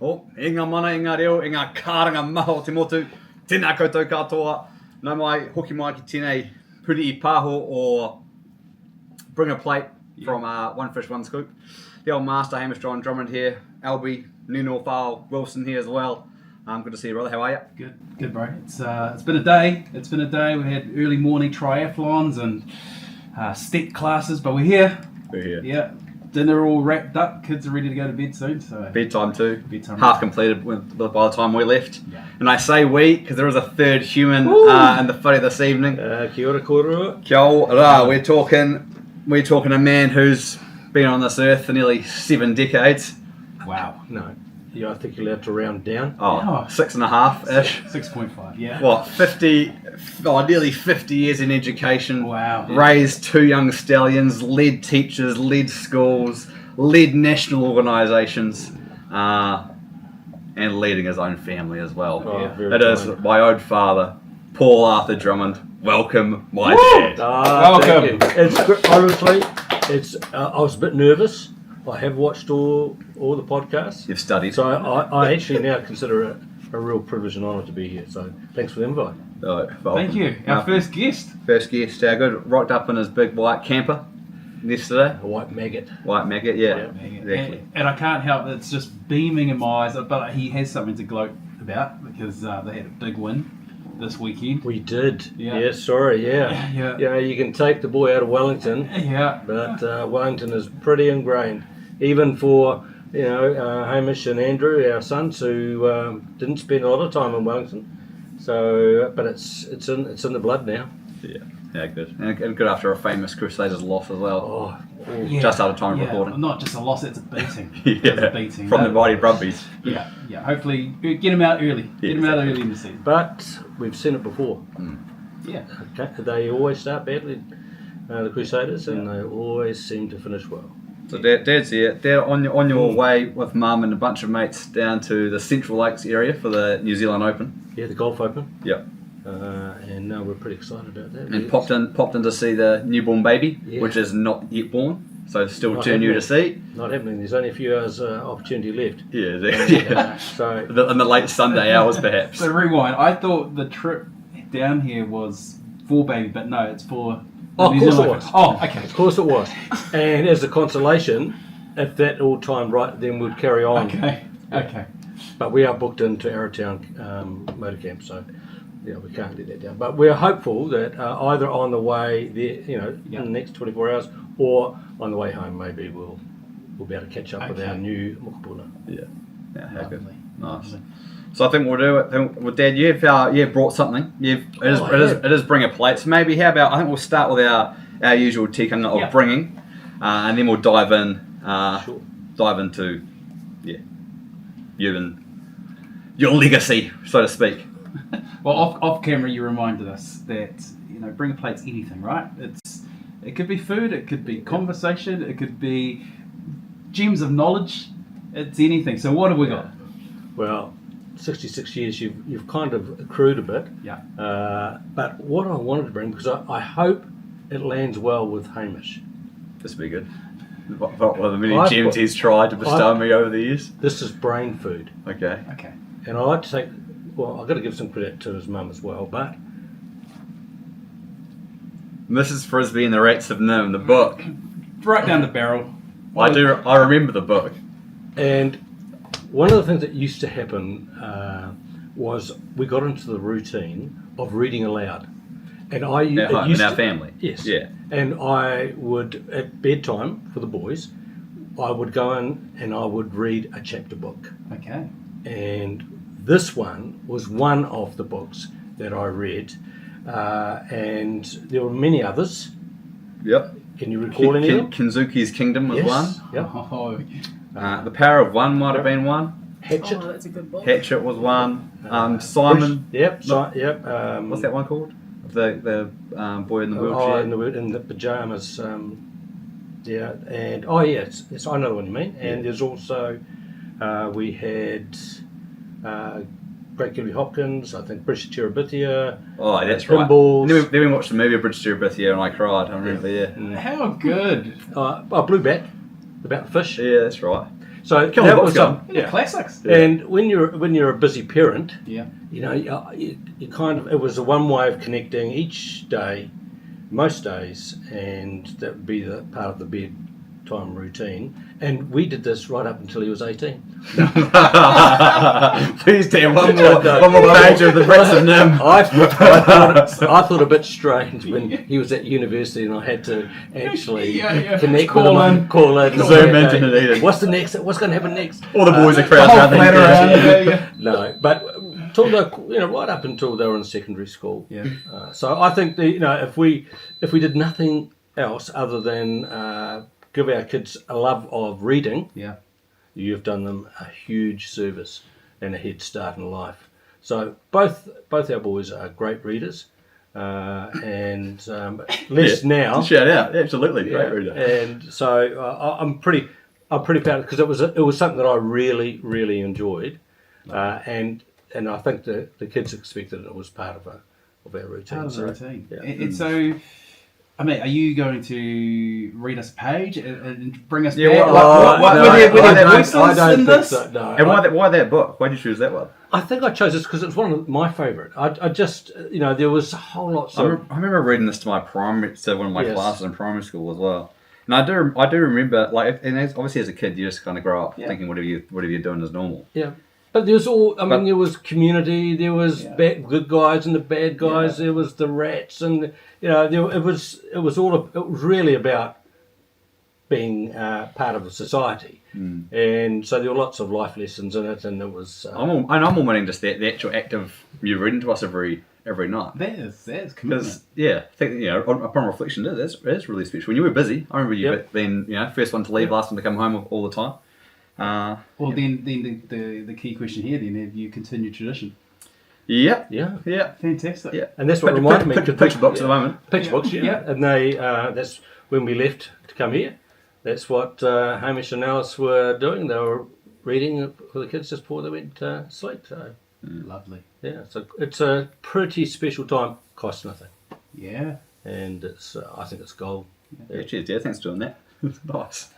O, e ngā mana, e ngā reo, e ngā kāranga maho te motu. Tēnā koutou katoa. Nau mai, hoki mai ki tēnei puri I pāho o Bring a Plate from One Fish, One Scoop. The old master, Hamish John Drummond here. Albie, Nuno File, Wilson here as well. Good to see you, brother. How are you? Good, bro. It's been a day. We had early morning triathlons and step classes, but we're here. Yeah. Dinner all wrapped up. Kids are ready to go to bed soon. So bedtime too. Half completed by the time we left. Yeah. And I say we because there is a third human in the footy this evening. Kia ora kōrua. Kia ora. We're talking a man who's been on this earth for nearly 7 decades. Wow. No. Yeah, I think you're allowed to round down. Oh, 6.5-ish. 6.5, yeah. What, 50, nearly 50 years in education. Wow. Raised 2 young stallions, led teachers, led schools, led national organisations, and leading his own family as well. Oh, it is my own father, Paul Arthur Drummond. Welcome, my dad. Welcome. Honestly, I was a bit nervous. I have watched all the podcasts. You've studied. So I actually now consider it a real privilege and honour to be here. So thanks for the invite. Thank you. Our first guest. Our good. Rocked up in his big white camper yesterday. A white maggot. White maggot, yeah. Exactly. And I can't help it. It's just beaming in my eyes. But he has something to gloat about because they had a big win this weekend. We did. Yeah. Yeah, sorry, yeah. Yeah. You know, you can take the boy out of Wellington. Yeah. But Wellington is pretty ingrained. Even for, Hamish and Andrew, our sons, who didn't spend a lot of time in Wellington. So, but it's in the blood now. Yeah, good. And good after a famous Crusaders loss as well. Yeah. Just out of time recording. Not just a loss, it's a beating. It's a beating. From the mighty Brumbies. Yeah. Hopefully, get him out early. Get him out early in the season. But we've seen it before. Yeah. Okay. They always start badly, the Crusaders, and they always seem to finish well. So Dad's here. Dad, on your way with Mum and a bunch of mates down to the Central Lakes area for the New Zealand Open. Yeah, the Golf Open. Yep. And we're pretty excited about that. And popped in to see the newborn baby, which is not yet born, so still too new to see. Not happening. There's only a few hours opportunity left. Yeah. So in the late Sunday hours, perhaps. So rewind. I thought the trip down here was for baby, but no, it's for. Of course it was. Oh, okay. Of course it was. And as a consolation, if that all timed right, then we'd carry on. Okay. But we are booked into Arrowtown motor camp, so we can't let that down. But we're hopeful that either on the way there, in the next 24 hours, or on the way home, maybe we'll be able to catch up with our new mokopuna. Yeah, how good. Nice. So I think we'll do it. Well, Dad, you've brought something. It is Bring a Plate. So maybe how about I think we'll start with our usual tikanga of bringing, and then we'll dive into you and your legacy, so to speak. Well, off camera, you reminded us that Bring a Plate's anything, right? It could be food, it could be conversation, it could be gems of knowledge. It's anything. So what have we got? Well, 66 years, you've kind of accrued a bit. Yeah. But what I wanted to bring, because I hope it lands well with Hamish. This will be good. One of the many gems he's tried to bestow on me over the years. This is brain food. Okay. And I like to take, I've got to give some credit to his mum as well, but Mrs. Frisbee and the Rats of Nim, the book. Right down the barrel. I remember the book. And one of the things that used to happen was we got into the routine of reading aloud. And in our family. Yes. Yeah. And I would, at bedtime for the boys, I would go in and I would read a chapter book. Okay. And this one was one of the books that I read. And there were many others. Yep. Can you recall any of them? Kinzuki's Kingdom was one. Yep. Oh. The Power of One might have been one. Hatchet. Oh, that's a good book. Hatchet was one. Simon. Yep. What's that one called? The boy in the wheelchair. In the pajamas. And yes, I know the one you mean. And there's also we had Great Gilby Hopkins. I think British Terabithia. Oh, that's Pinballs. Right. Then we watched the movie British Terabithia and I cried. I remember. Yeah. How good. Blue Bat, about the fish. Yeah, that's right. So Kill the that books was going. some, Classics. And when you're a busy parent, Yeah. you know, you kind of, it was the one way of connecting each day, most days, and that would be the part of the bedtime routine. And we did this right up until he was 18. Please tell one more page of the bricks of Nim. I thought a bit strange when he was at university and I had to actually connect with him, call in, Zoom into Dunedin. What's the next? What's going to happen next? All the boys are crowded around the No, but till right up until they were in secondary school. Yeah. So I think if we did nothing else other than give our kids a love of reading, Yeah. you've done them a huge service and a head start in life. So both our boys are great readers, and less now. Shout out, absolutely, great reader. And so I'm pretty proud because it was something that I really really enjoyed, and I think the kids expected it was part of our routine. Part of the routine. Yeah. And so, I mean, are you going to read us a page and bring us Yeah, back? I don't in think this? so. No, And why that book? Why did you choose that one? I think I chose this because it's one of my favourite. I just there was a whole lot. I remember reading this to one of my Yes. classes in primary school as well. And I do remember, obviously as a kid you just kind of grow up thinking whatever you're doing is normal. Yeah. But there was there was community, there was good guys and the bad guys, there was the rats, and it was really about being part of a society, and so there were lots of life lessons in it, and it was. I'm all meaning just the actual act of you reading to us every night. That is commitment. Because I think upon reflection, that's really special. When you were busy, I remember you being first one to leave, last one to come home all the time. Then the key question here then, have you continued tradition? Yeah. Fantastic. Yeah. And that's what reminded me. Picture books at the moment. Picture books, and they that's when we left to come here. That's what Hamish and Alice were doing. They were reading for the kids just before they went to sleep. So Lovely. yeah, so it's a pretty special time. Costs nothing. Yeah. And it's I think it's gold. Yeah, cheers, Dad. Thanks for doing that. Nice.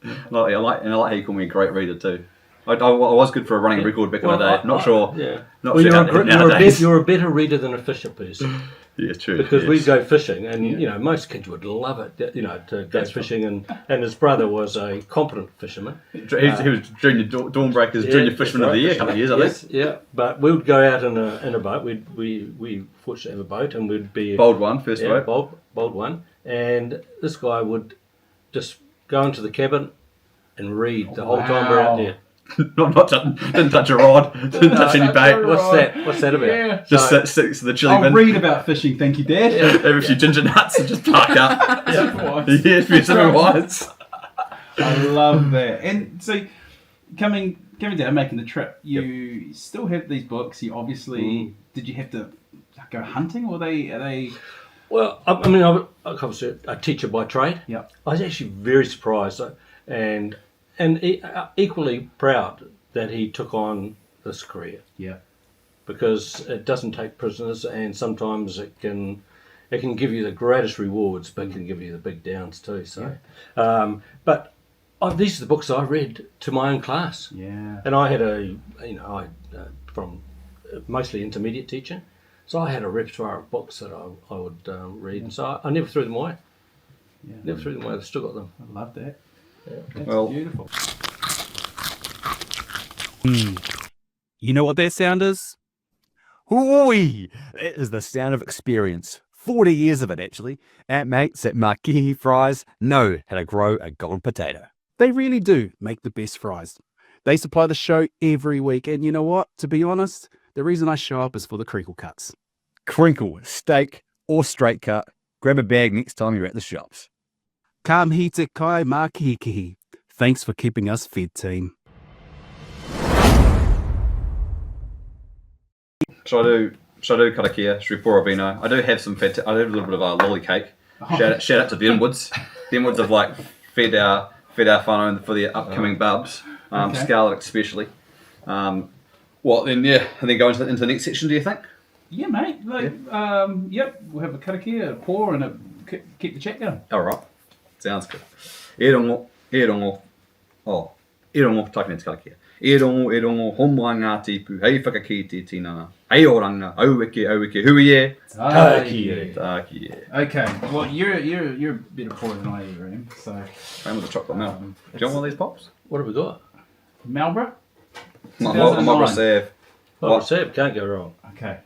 I like how you call me a great reader too. I was good for a running record back in the day. Not sure. Yeah. Not Well, sure nowadays. you're a better reader than a fisher person. Yeah, true. Because yes. we go fishing, and most kids would love it. To go fishing, and his brother was a competent fisherman. He was junior Dawnbreakers, junior fisherman of the year a couple of years, I think. Yeah, but we would go out in a boat. We fortunately have a boat, and we'd be Bold one, first boat. bold one, and this guy would just go into the cabin and read the whole time we're out there. Didn't touch a rod, didn't touch any bait. What's that about? Yeah. Just sits to the chili I'll bin. read about fishing, thank you, Dad. Have a few ginger nuts and just park up. Yeah, a few cinnamon whites. I love that. And so, coming down, making the trip, you still have these books. You obviously did you have to go hunting, or are they? Well, I mean, I'm obviously a teacher by trade. Yeah. I was actually very surprised and equally proud that he took on this career. Yeah. Because it doesn't take prisoners, and sometimes it can give you the greatest rewards, but it can give you the big downs too. So, but these are the books I read to my own class. Yeah. And I had from mostly intermediate teaching, so I had a repertoire of books that I would read, and so I never threw them away. Yeah. Never threw them away. I've still got them. I love that. Yeah. That's beautiful. You know what that sound is? Hooey! It is the sound of experience. 40 years of it, actually. Our mates at Makikihi Fries know how to grow a golden potato. They really do make the best fries. They supply the show every week, and you know what? To be honest, the reason I show up is for the crinkle cuts. Crinkle, steak, or straight cut. Grab a bag next time you're at the shops. Kam hi te kai Makikihi. Thanks for keeping us fed, team. Should I do karakia? Should we pour a vino? I do have some I do have a little bit of a lolly cake. Shout out to the Inwoods. The Inwoods have fed our whānau for the upcoming bubs. Scarlet especially. And then go into the next section, do you think? Yeah, mate. Yep. We'll have a karakia, a pour, and keep the chat going. All right. Sounds good. E rongo. E rongo, taika nei te karakia. E rongo, homoa ngā tipu, hei whakakite tinana, hei oranga, aueke, hui e, Tāki e. tāki e. Okay, well, you're a better pourer than I ever am, so... Same with the chocolate milk. Do you want one of these pops? What have we got? Marlborough? Marlborough Save. Oh, Seb, can't go wrong. Okay,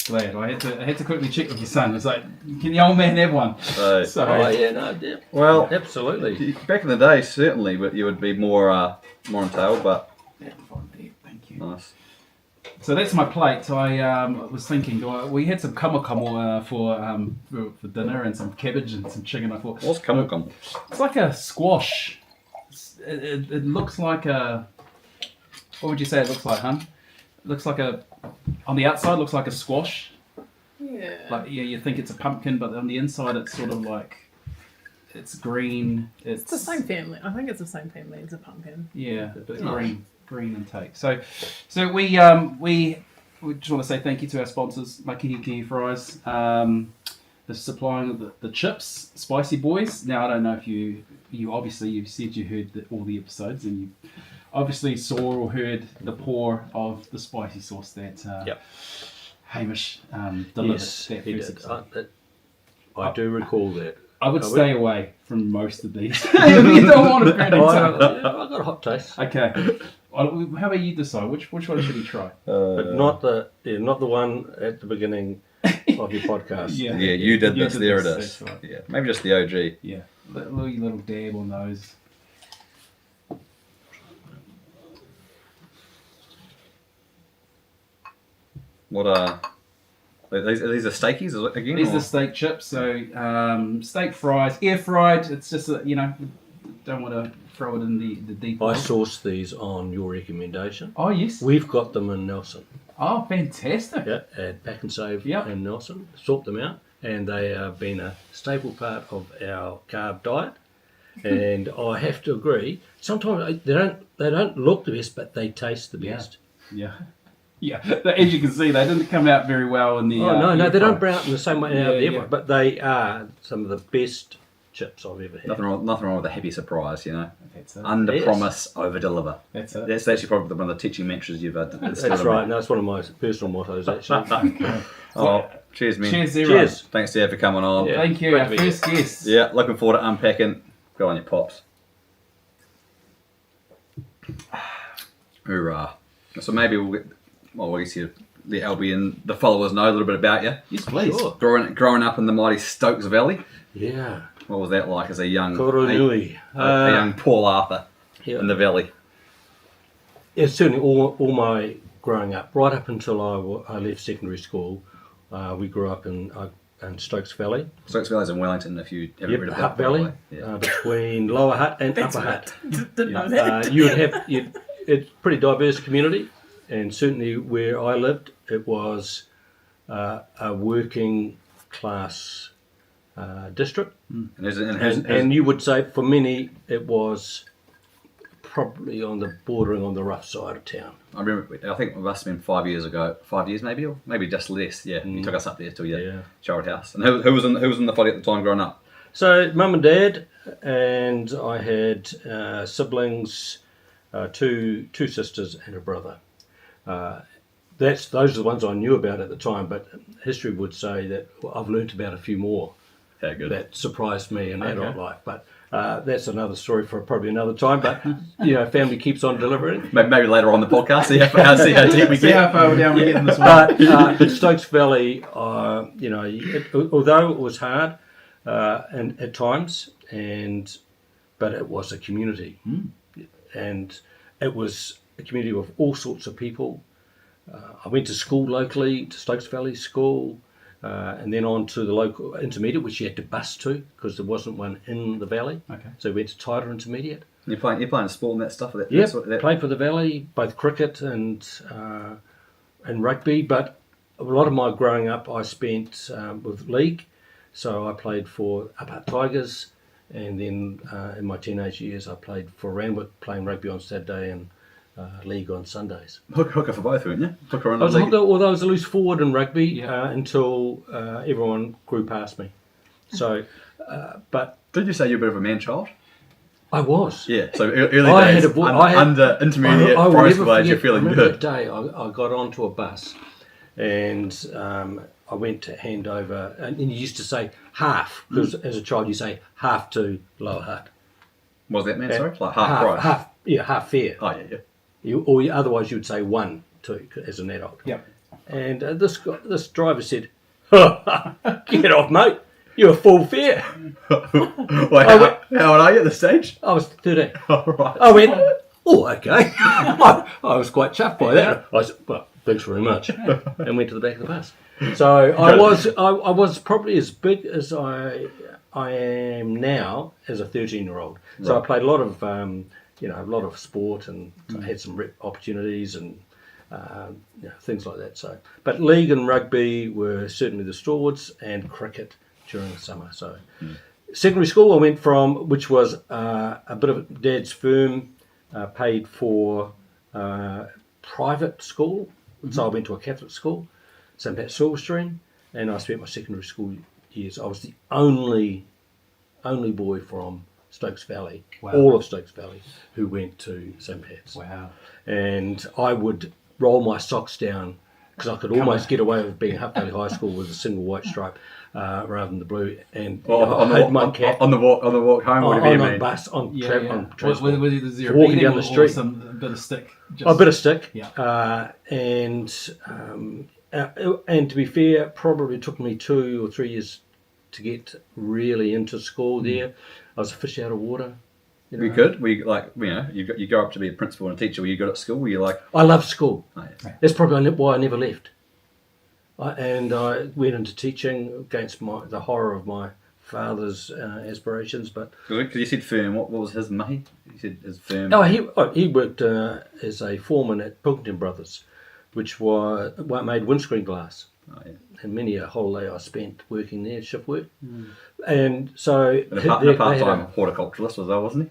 glad. I had to quickly check with your son. It's like, can the old man have one? So, Oh, yeah, no, yeah. Well, Absolutely. back in the day, certainly, but you would be more entailed, but thank you. nice. So that's my plate. I was thinking, we had some kamokamo for dinner and some cabbage and some chicken. I thought, What's kamokamo? it's like a squash. It looks like a... What would you say it looks like, hun? It looks like a... On the outside, looks like a squash. Yeah. Like, yeah, you think it's a pumpkin, but on the inside, it's sort of like... It's green. It's the same family. I think it's the same family as a pumpkin. Yeah, but green intake. So we just want to say thank you to our sponsors, Makikihi Fries. The supplying of the chips, Spicy Boys. Now I don't know if you obviously you said you heard all the episodes and you obviously saw or heard the pour of the spicy sauce that Hamish delivered. Yes, that he first did. episode. I do recall that. I would stay away from most of these. You don't want to burn it. I've got a hot taste. Okay. How about you decide? Which one should he try? But not the one at the beginning of your podcast. Yeah. Yeah, you did this. There it this, is. that's right. Yeah, maybe just the OG. Yeah. Little dab on those. What are these are steakies again? These or? are steak chips. So steak fries, air fried. It's just don't want to throw it in the deep. I oil. sourced these on your recommendation. Oh yes. We've got them in Nelson. Oh, fantastic. Yeah, at Back and Save Yep. in Nelson. Sort them out, and they have been a staple part of our carb diet. And I have to agree. Sometimes they don't look the best, but they taste the best. Yeah. Yeah. As you can see, they didn't come out very well in the. No, air they don't fryer. brown in the same way Yeah, out there, yeah. but they are some of the best chips I've ever had. Nothing wrong with a happy surprise, you know. That's it. Under Yes. promise, over deliver. That's it. That's actually probably one of the teaching mantras you've had. That's right. No, it's one of my personal mottos, actually. Oh, cheers, man. Cheers, everyone. Cheers. Thanks, Dad, for coming on. Yeah. Thank you. Great Our to be first guest. Yeah, looking forward to unpacking. Go on, your pops. Hoorah. So maybe we'll get, I guess you let Albie and the followers know a little bit about you. Yes, please. Sure. Growing up in the mighty Stokes Valley, Yeah. what was that like as a young, Koronui. a young Paul Arthur Yeah. in the valley? Yeah, certainly all my growing up, right up until I left secondary school, we grew up in Stokes Valley. Stokes Valley's in Wellington, if you haven't read about Hutt it, by the Valley, way. Yeah. between Lower Hutt and Upper Hutt. Didn't know that. It's a pretty diverse community, and certainly where I lived, it was a working class district, and you would say for many it was probably bordering on the rough side of town. I remember, I think it must have been 5 years ago, 5 years maybe, or maybe just less. Yeah, you took us up there to your childhood house. And who was in the body at the time growing up? So mum and dad, and I had siblings, two sisters and a brother. Those are the ones I knew about at the time, but history would say that I've learnt about a few more Yeah, good. that surprised me in adult life. But that's another story for probably another time. But family keeps on delivering. Maybe later on the podcast, see how deep we See how get. far down we get in this one. But Stokes Valley, although it was hard and at times, but it was a community, and it was a community of all sorts of people. I went to school locally, to Stokes Valley School, and then on to the local intermediate, which you had to bus to because there wasn't one in the valley. Okay. So we went to Tighter Intermediate. You're playing sport and that stuff. Yeah, played for the valley, both cricket and rugby. But a lot of my growing up, I spent with league. So I played for Upper Tigers, and then in my teenage years, I played for Randwick, playing rugby on Saturday and league on Sundays. Hooker for both, weren't you? Hooker on I was the a league. hooker, although I was a loose forward in rugby Yeah. until everyone grew past me. So, but Did you say you're a bit of a man child? I was. Yeah, so early I days, had a- I had- under intermediate, I will primary never school age, forget, you're feeling I remember good. that day I got onto a bus and I went to hand over, and you used to say half, because as a child you say half to Lower Hutt. What does that mean, sorry? Like half price? Half fare. Oh, yeah. Otherwise you would say one to as an adult. Yep. And this driver said, "Get off, mate! You're full fare." Wait, how old are you at this stage? I was 13. All right. I went, "Oh, okay." I was quite chuffed by that. I said, "Well, thanks very much," and went to the back of the bus. So I was probably as big as I am now as a 13-year-old. So Right. I played a lot of a lot of sport and had some rep opportunities and things like that. So, but league and rugby were certainly the stalwarts, and cricket during the summer. So, secondary school I went from, which was a bit of Dad's firm paid for private school. So I went to a Catholic school, St. Pat's Silverstream, and I spent my secondary school years. I was the only boy from Stokes Valley, all of Stokes Valley, who went to St. Pat's. Wow. And I would roll my socks down because I could almost get away with being Hutt Valley High School with a single white stripe rather than the blue. And On the walk home, whatever you on mean. bus, on Was transport. there a Walking beating down the or street. a bit of stick? A bit of stick. Yeah. And to be fair, probably took me 2 or 3 years to get really into school there. I was a fish out of water. You know. We good? We like, you go up to be a principal and a teacher. Were you good at school? Were you like, I love school. oh, yeah. That's probably why I never left. I went into teaching against the horror of my father's aspirations. But Because you said firm, what was his mahi? You said his firm. he worked as a foreman at Pilkington Brothers, which made windscreen glass. Oh, yeah. And many a holiday I spent working there, shift work. And so And a part-time horticulturalist was that, wasn't he?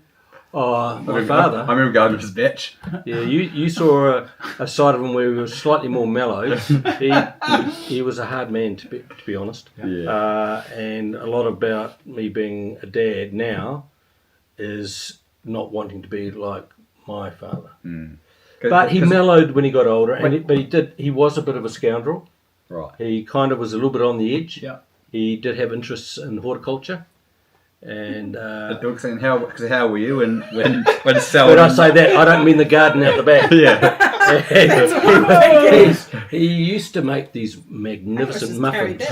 my father. I remember going to his batch. Yeah, you saw a side of him where he was slightly more mellow. He was a hard man, to be honest. Yeah. And a lot about me being a dad now is not wanting to be like my father. But he mellowed when he got older, he was a bit of a scoundrel. Right. He kind of was a little bit on the edge. Yeah. He did have interests in horticulture. And How were you when Sal? when I say that, I don't mean the garden out the back. Yeah. He used to make these magnificent muffins.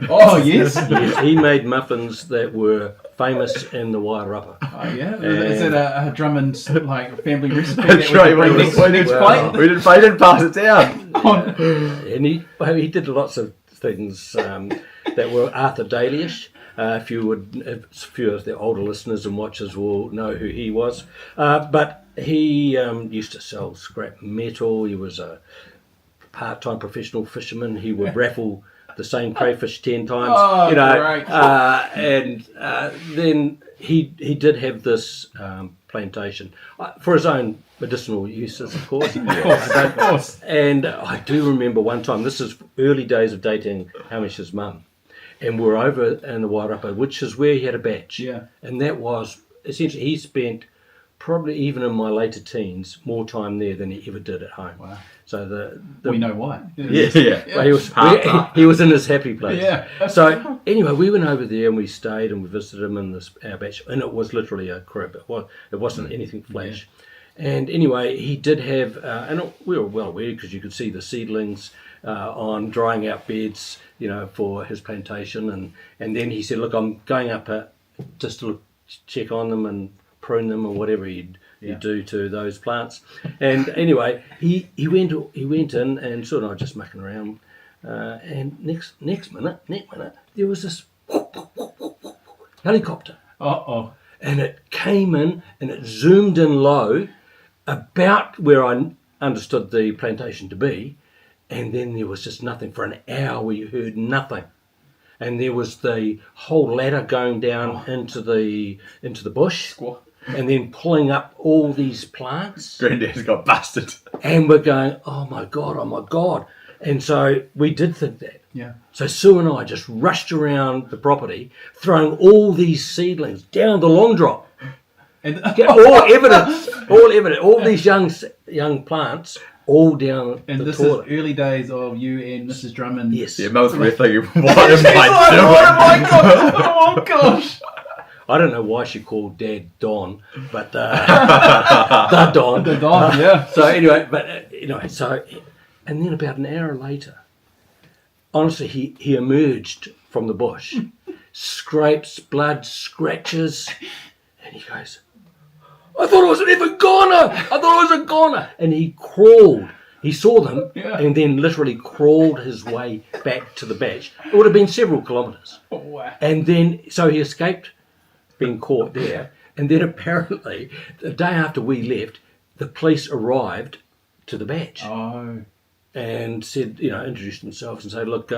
Oh, yes. Yes, he made muffins that were famous in the Wairarapa. Oh, yeah. Is it a Drummond family recipe? That's that right. we can bring next Well, plate? I didn't pass it down. And he did lots of things that were Arthur Daly-ish. A few of the older listeners and watchers will know who he was. But he used to sell scrap metal. He was a part-time professional fisherman. He would raffle the same crayfish 10 times. Oh, great. And then he did have this plantation for his own medicinal uses, of course. Of course. And I do remember one time, this is early days of dating Hamish's mum, and we were over in the Wairarapa, which is where he had a batch. Yeah. And that was, essentially, he spent, probably even in my later teens, more time there than he ever did at home. Wow. So We know why. yeah. Well, he was in his happy place. Yeah. So anyway, we went over there and we stayed and we visited him in our batch, and it was literally a crib. It wasn't anything flash. And anyway, he did have, and we were well aware because you could see the seedlings on drying out beds, for his plantation. And then he said, "Look, I'm going up just to check on them and prune them or whatever you do to those plants." And anyway, he went in and sort of just mucking around. And next minute, there was this helicopter. Uh-oh. And it came in and it zoomed in low about where I understood the plantation to be, and then there was just nothing for an hour where you heard nothing. And there was the whole ladder going down into the bush, and then pulling up all these plants. Grandad's got busted. And we're going, oh my God. And so we did think that. Yeah. So Sue and I just rushed around the property, throwing all these seedlings down the long drop. And all evidence, all these young plants, all down and the this toilet. is early days of you and Mrs. Drummond. Yes. Yeah, most were thinking, what am She's like, I doing? what am I doing? Oh gosh. I don't know why she called Dad Don, but the Don. The Don, yeah. So anyway, but and then about an hour later, honestly, he emerged from the bush, scrapes, blood, scratches, and he goes, "I thought it was an even goner. I thought it was a goner." And he crawled. He saw them, and then literally crawled his way back to the batch. It would have been several kilometres. Oh, wow. And then, so he escaped being caught there. And then apparently, the day after we left, the police arrived to the batch Oh. and said, introduced themselves and said, "Look,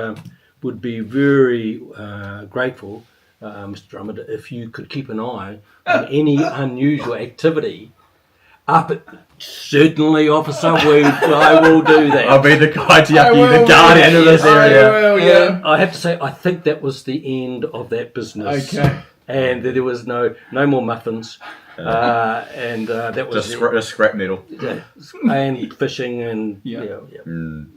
would be very grateful, Mr. Drummond, if you could keep an eye on any unusual activity up at..." "Certainly, officer, I will do that." I'll be the guy to yucky, the guardian of this area. Yeah, I have to say, I think that was the end of that business. Okay. And there was no more muffins, and that was Just scrap metal. and fishing and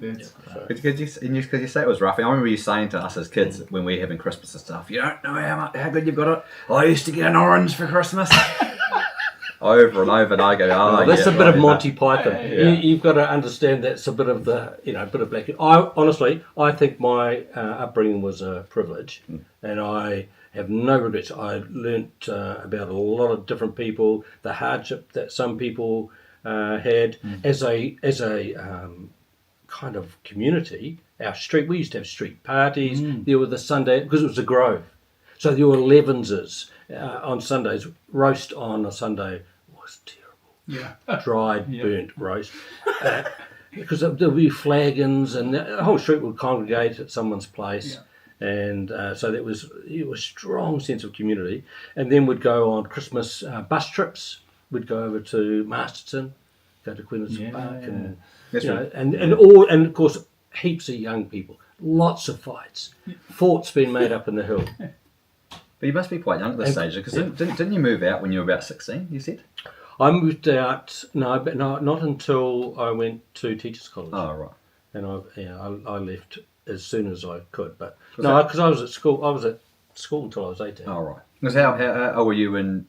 That's Because you say it was rough. I remember you saying to us as kids when we were having Christmas and stuff, "You don't know how good you've got it. I used to get an orange for Christmas." Over and over, and I go, "Oh, that's yeah, a bit of right, Monty Python. Yeah. You've got to understand that's a bit of the bit of black. I think my upbringing was a privilege, and I have no regrets. I learnt about a lot of different people, the hardship that some people had as a kind of community. Our street, we used to have street parties. There were the Sunday, because it was a grove, so there were 11s on Sundays. Roast on a Sunday was terrible. Yeah. Dried, burnt roast. Because there would be flagons, and the whole street would congregate at someone's place. And so it was a strong sense of community. And then we'd go on Christmas bus trips. We'd go over to Masterton, go to Queen Elizabeth Park, and That's right. and of course heaps of young people. Lots of fights. Forts being made up in the hill. But you must be quite young at this stage, because didn't you move out when you were about 16? You said. I moved out. No, not until I went to teachers' college. Oh right. And I left as soon as I could. But because I was at school. I was at school until I was 18. Oh right. Because how old were you when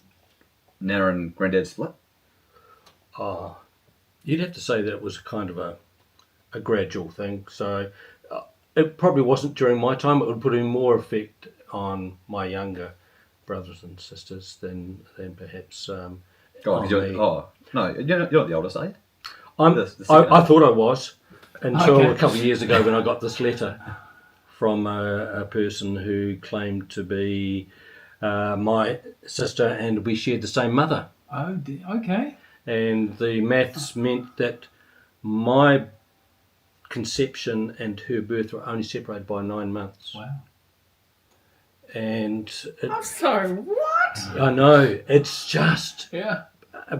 Nana and Grandad split? Oh, you'd have to say that it was kind of a gradual thing. So it probably wasn't during my time. It would put in more effect on my younger brothers and sisters than perhaps. No, you're not the oldest, are you? I thought I was until a couple of years ago when I got this letter from a person who claimed to be my sister, and we shared the same mother. Oh, okay. And the maths meant that my conception and her birth were only separated by 9 months. Wow. And I'm sorry, what? I know, it's just Yeah.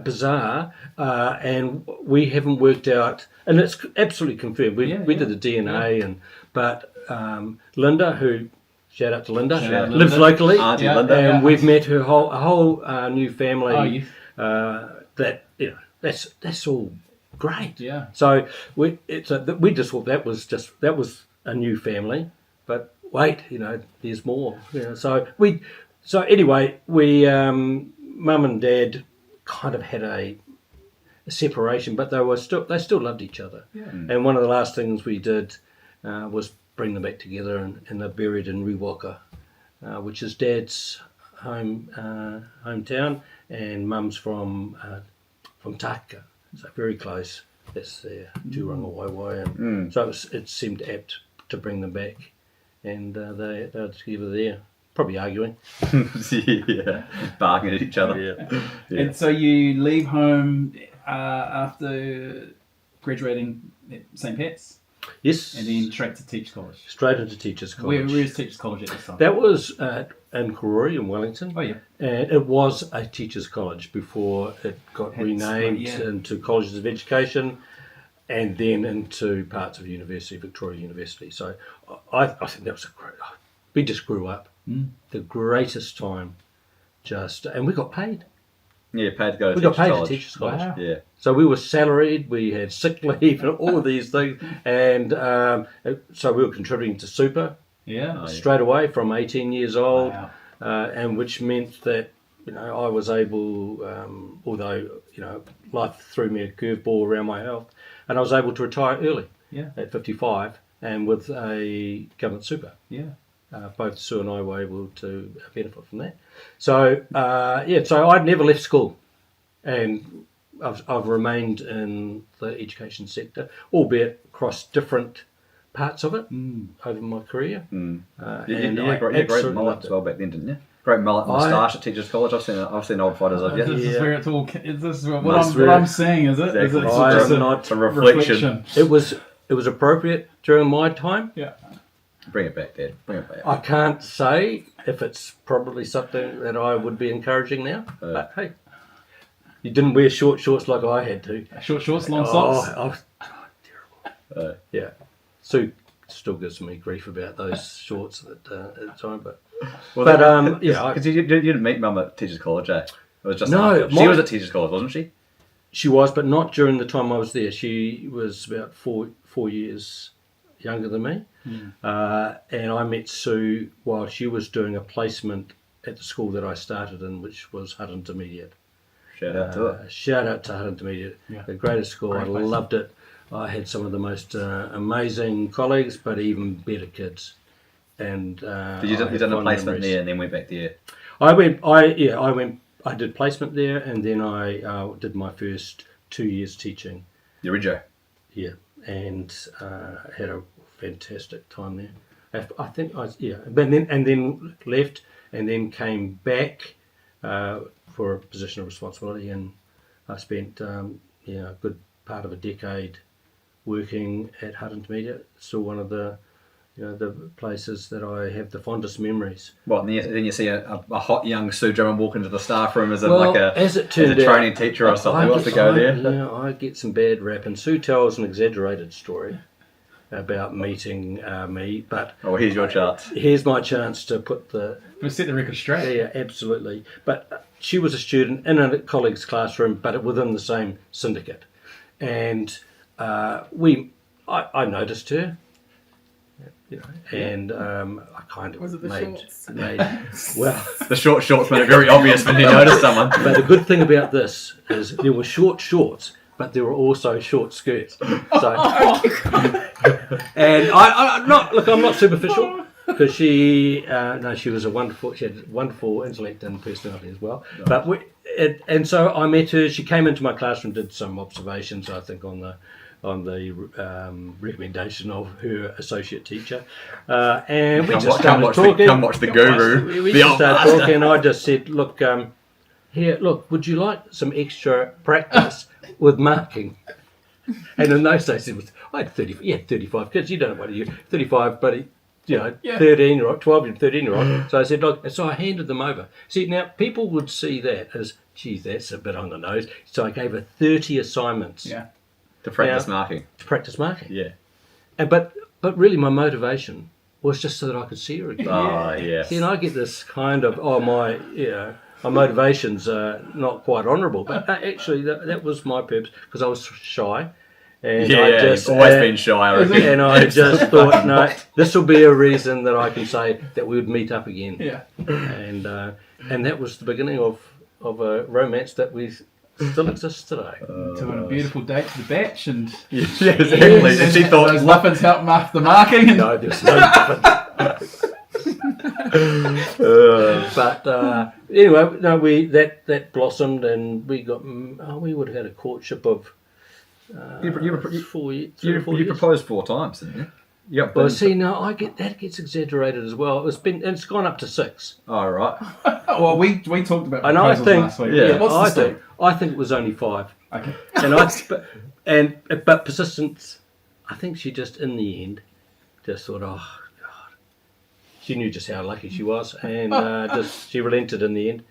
bizarre, and we haven't worked out, and it's absolutely confirmed. We did the DNA, but Linda, who shout out to Linda, Shout out lives Linda. locally, Auntie Linda. and we've met her whole new family. Oh, yes. That's all great. Yeah. So we just thought that was a new family, but wait, there's more. So anyway, we Mum and Dad kind of had a separation, but they still loved each other. Yeah. And one of the last things we did was bring them back together, and they're buried in Riwaka, which is Dad's hometown, and Mum's from Taka, so very close. That's their Turanga Waiwai, and so it seemed apt to bring them back, and they're together there, probably arguing. Yeah, barking at each other. Yeah. And so you leave home after graduating at St. Pat's, Yes. and then straight to Teachers College. Straight into Teachers College. Where is Teachers College at this time? That was in Karori in Wellington. Oh, yeah. And it was a teachers' college before it got renamed into Colleges of Education, and then into parts of Victoria University. So I think that was a great. We just grew up. The greatest time, and we got paid. Yeah, paid to go to We got teachers paid college. to teachers college. Wow. Yeah. So we were salaried, we had sick leave and all of these things. And so we were contributing to super Yeah. straight away from 18 years old. Wow. And which meant that, I was able, although, life threw me a curveball around my health, and I was able to retire early Yeah. at 55 and with a government super. Yeah. Both Sue and I were able to benefit from that. So, so I'd never left school, and I've remained in the education sector, albeit across different parts of it over my career. Mm. And You had great absolutely mullet loved as well back then, didn't you? Great mullet moustache at teachers college. I've seen old photos of This you. is where it's all. Is this what That's I'm seeing? Is it? Is Exactly. it I just am a not- It's a reflection. It was appropriate during my time. Yeah. Bring it back, Dad. Bring it back. I can't say if it's probably something that I would be encouraging now, but hey, you didn't wear short shorts like I had to. Short shorts, long socks. I was terrible. Yeah, Sue still gives me grief about those shorts at the time, but Because you didn't meet Mum at teachers college, eh? It was just No, after. She was at teachers college, wasn't she? she was, but not during the time I was there. She was about four years younger than me, and I met Sue while she was doing a placement at the school that I started in, which was Hutt Intermediate. Shout out to her. Shout out to Hutt Intermediate, Yeah. the greatest school. Great I place. loved it. I had some of the most amazing colleagues, but even better kids. And Did you I had done a fond placement memories. there and then went back there? I did placement there, and then I did my first 2 years teaching. The Ridjo. Yeah, and had a fantastic time there. I think but then left, and then came back for a position of responsibility, and I spent a good part of a decade working at Hutt Intermediate. Still one of the places that I have the fondest memories. Well, and then you see a hot young Sue Drummond walk into the staff room as a as it turned training out, teacher or something. I Who wants to go there? Yeah, I get some bad rap, and Sue tells an exaggerated story about meeting me, but Oh, here's your chance. here's my chance to put the We'll set the record straight. yeah, absolutely. But she was a student in a colleague's classroom, but within the same syndicate, and I noticed her. And I kind of Was it the made, shorts? made well. The short shorts made it very obvious when you notice someone. But the good thing about this is there were short shorts, but there were also short skirts. So, and I'm not superficial, because she was she had wonderful intellect and personality as well. But and so I met her. She came into my classroom, did some observations, I think, on the recommendation of her associate teacher, and we just started talking. Come watch the guru. We The just old started master. talking, and I just said, "Look, would you like some extra practice with marking?" And in those days, I had 35 kids. You don't know what you 35, but 13-year-old, 12 and 13-year-old. So I said, look, so I handed them over. See, now people would see that as, geez, that's a bit on the nose. So I gave her 30 assignments Yeah. To practice marking. to practice marking. Yeah. And but really, my motivation was just so that I could see her again. Oh, yes. See, and I get this kind of, my motivations are not quite honourable, but actually that was my purpose, because I was shy. And Yeah, I just, you've always been shy, I reckon. and I just thought, no, this will be a reason that I can say that we would meet up again. Yeah. And that was the beginning of a romance that we still exists today. Doing a beautiful date to the batch, and Yeah, exactly. And she thought, those muffins help mark the marking. And No, there's no difference. But anyway, no, that blossomed, and we got. We would have had a courtship of you 4 years. 3 or 4 years. proposed 4 times, didn't you? Yep. Well, see, now that gets exaggerated as well. It's gone up to 6. Oh, right. well, we talked about And I proposals think, last week. yeah, What's the story? I think it was only 5. Okay. But persistence. I think she just, in the end, just thought, oh God, she knew just how lucky she was, and she relented in the end.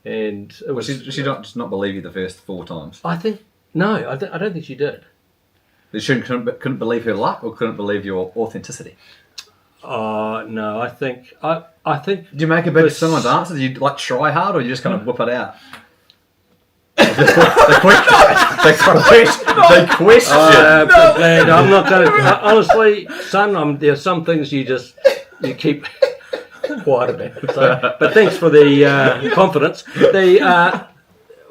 And it was. She just not believe you the first 4 times. I think no, I don't think she did. She couldn't believe her luck, or couldn't believe your authenticity. No, I think I think. Do you make a bit of someone's answer? Do you try hard, or you just kind of whip it out? The question. But Glad, I'm not going to. Honestly, son, there are some things you keep quiet about. So, but thanks for the confidence.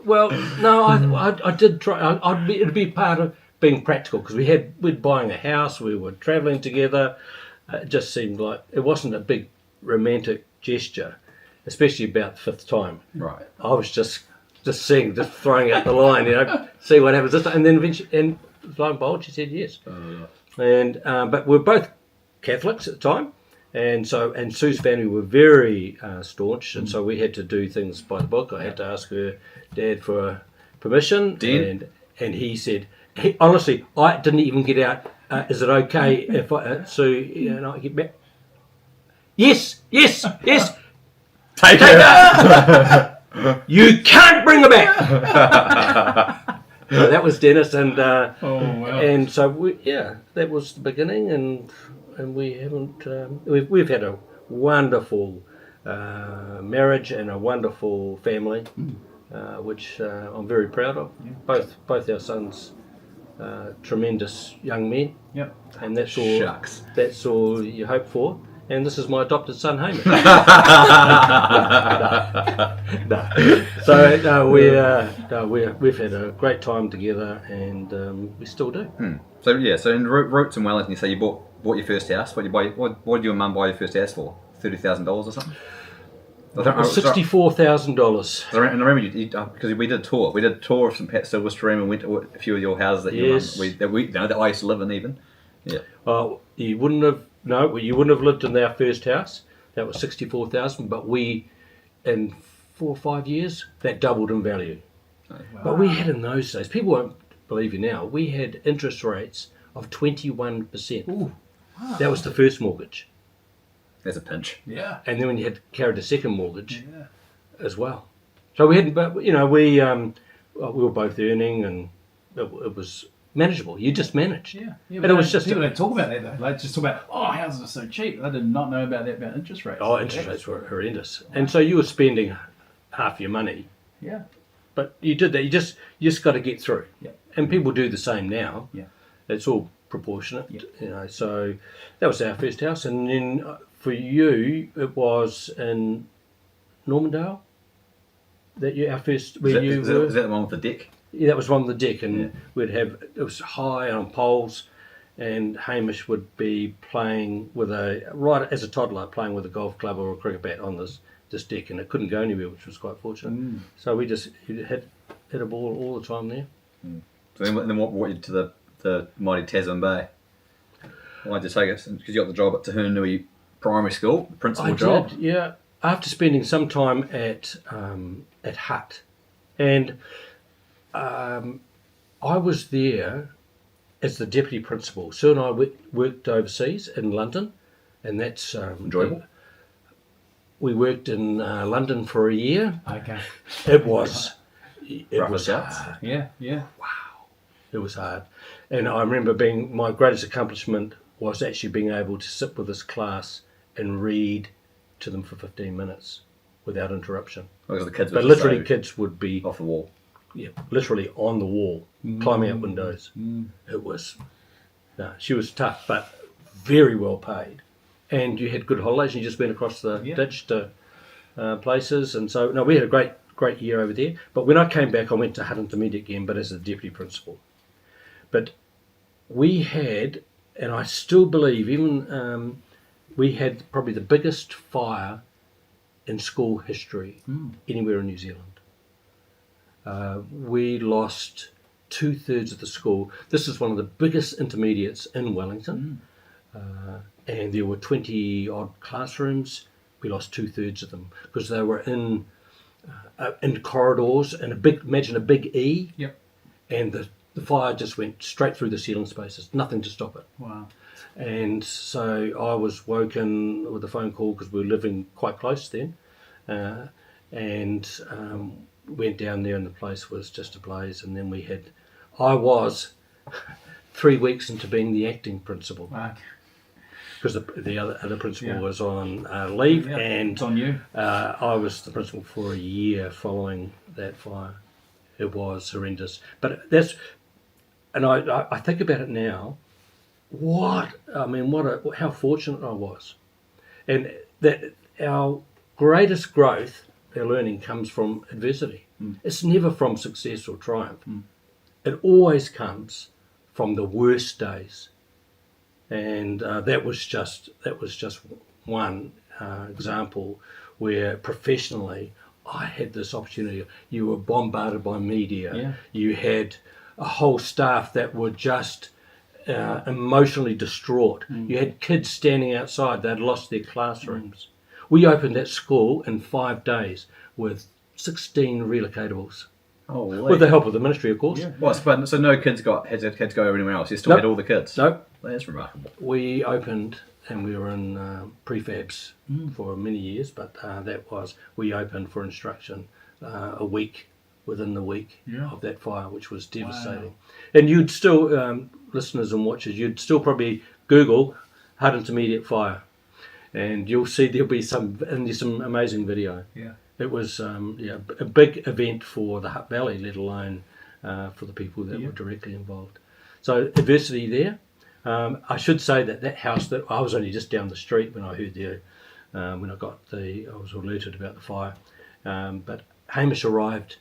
Well, no, I did try. It'd be part of being practical because we'd buying a house, we were travelling together. It just seemed like it wasn't a big romantic gesture, especially about the fifth time. Right. I was just throwing out the line, see what happens this time. And then eventually, and lo and behold, she said yes. And but we're both Catholics at the time, and Sue's family were very staunch, and so we had to do things by the book. I had to ask her dad for permission, and he said, honestly, I didn't even get out. Is it okay if Sue and I get back? Yes. Take her. You can't bring her back. So that was Dennis, and and so that was the beginning, and we haven't. We've had a wonderful marriage and a wonderful family, which I'm very proud of. Yeah. Both our sons, tremendous young men. Yep. And that's all. Shucks. That's all you hope for. And this is my adopted son, Hamish. So we've had a great time together, and we still do. So in roots in Wellington, you say you bought your first house. What did your mum buy your first house for? $30,000 or something? $64,000. And I remember you because we did a tour. We did a tour of St. Pat's Silverstream and went to a few of your houses that that I used to live in even. Yeah. You wouldn't have lived in our first house. That was $64,000, but in 4 or 5 years, that doubled in value. Wow. But we had in those days, people won't believe you now, we had interest rates of 21%. Ooh, wow. That was the first mortgage. There's a pinch. Yeah. And then when you had carried a second mortgage as well. So we hadn't, but we were both earning, and it was manageable. You just managed. Yeah. And it was just people don't talk about that though. Like just talk about houses are so cheap. I did not know about that about interest rates. Oh, interest rates were horrendous. Wow. And so you were spending half your money. Yeah. But you did that. You just got to get through. Yeah. And people do the same now. Yeah. It's all proportionate. Yeah. So that was our first house, and then for you it was in Normandale. Our first. Is that the one with the deck? Yeah, that was one with the deck, and it was high on poles, and Hamish would be playing right as a toddler, playing with a golf club or a cricket bat on this deck, and it couldn't go anywhere, which was quite fortunate. So we just hit a ball all the time there. So then what brought you to the mighty Tasman Bay? Why'd you take it? Because you got the job at Tahunui Primary School, the principal job? Did, yeah. After spending some time at Hutt, and I was there as the deputy principal. Sue and I worked overseas in London, and that's enjoyable. We worked in London for a year. Okay. It was hard. Yeah. Wow, it was hard. And I remember my greatest accomplishment was actually being able to sit with this class and read to them for 15 minutes without interruption. Because the kids but literally, kids would be off the wall. Yeah, literally on the wall, climbing up windows. It was, she was tough, but very well paid. And you had good holidays, and you just went across the ditch to places. And so, we had a great year over there. But when I came back, I went to Hutt Intermediate again, but as a deputy principal. But we had, and I still believe, even we had probably the biggest fire in school history anywhere in New Zealand. We lost 2/3 of the school. This is one of the biggest intermediates in Wellington, and there were 20 odd classrooms. We lost 2/3 of them because they were in corridors and imagine a big E. Yep. And the fire just went straight through the ceiling spaces. Nothing to stop it. Wow. And so I was woken with a phone call because we were living quite close then, and went down there, and the place was just ablaze. And then I was 3 weeks into being the acting principal. Okay. Because the other principal was on leave, and it's on you. I was the principal for a year following that fire. It was horrendous. But that's, and I think about it now. How fortunate I was, and that our greatest growth, our learning comes from adversity. It's never from success or triumph. It always comes from the worst days, and that was just one example where professionally I had this opportunity. You were bombarded by media. Yeah. You had a whole staff that were just emotionally distraught. You had kids standing outside. They'd lost their classrooms. We opened that school in 5 days with 16 relocatables. Oh, With the help of the ministry, of course. Yeah. Well, so no kids had to go anywhere else. You still had all the kids. Nope. That's remarkable. We opened and we were in prefabs for many years, but we opened for instruction within the week of that fire, which was devastating. Wow. And you'd still, listeners and watchers, you'd still probably Google Hutt Intermediate Fire, and you'll see there's some amazing video. Yeah. It was a big event for the Hutt Valley, let alone for the people that were directly involved. So adversity there. I should say that house, that I was only just down the street when I heard when I was alerted about the fire. But Hamish arrived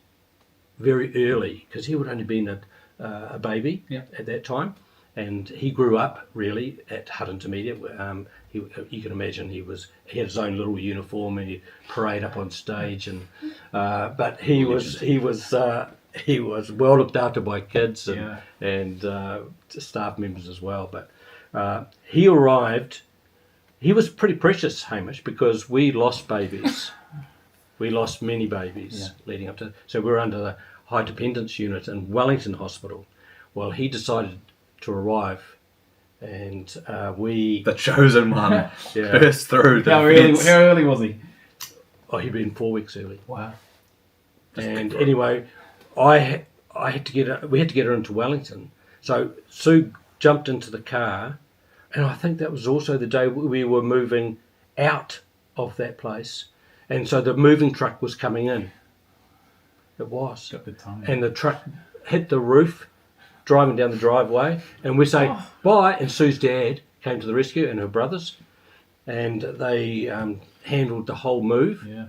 very early because he would only been a baby at that time, and he grew up really at Hutt Intermediate. You can imagine he had his own little uniform and he'd parade up on stage, and but he was well looked after by kids and staff members as well. But he arrived. He was pretty precious, Hamish, because we lost babies. We lost many babies leading up to. So we were under the high dependence unit in Wellington Hospital. Well, he decided to arrive, and the chosen one burst through. How early was he? Oh, he'd been 4 weeks early. Wow. And anyway, we had to get her into Wellington. So Sue jumped into the car, and I think that was also the day we were moving out of that place, and so the moving truck was coming in. It was. Got the time. And the truck hit the roof, driving down the driveway, and we say bye, and Sue's dad came to the rescue and her brothers, and they handled the whole move. Yeah.